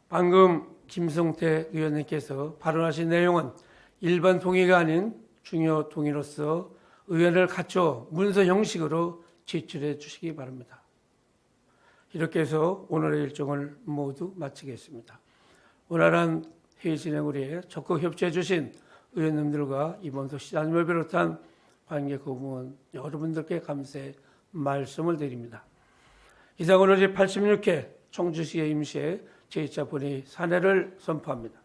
방금 김성태 의원님께서 발언하신 내용은 일반 동의가 아닌 중요 동의로서 의원을 갖춰 문서 형식으로 제출해 주시기 바랍니다. 이렇게 해서 오늘의 일정을 모두 마치겠습니다. 원활한 회의 진행을 위해 적극 협조해 주신 의원님들과 이범석 시장님을 비롯한 관계 고문 여러분들께 감사의 말씀을 드립니다. 이상으로 제86회 청주시의 임시의 제2차 본회의 산회를 선포합니다.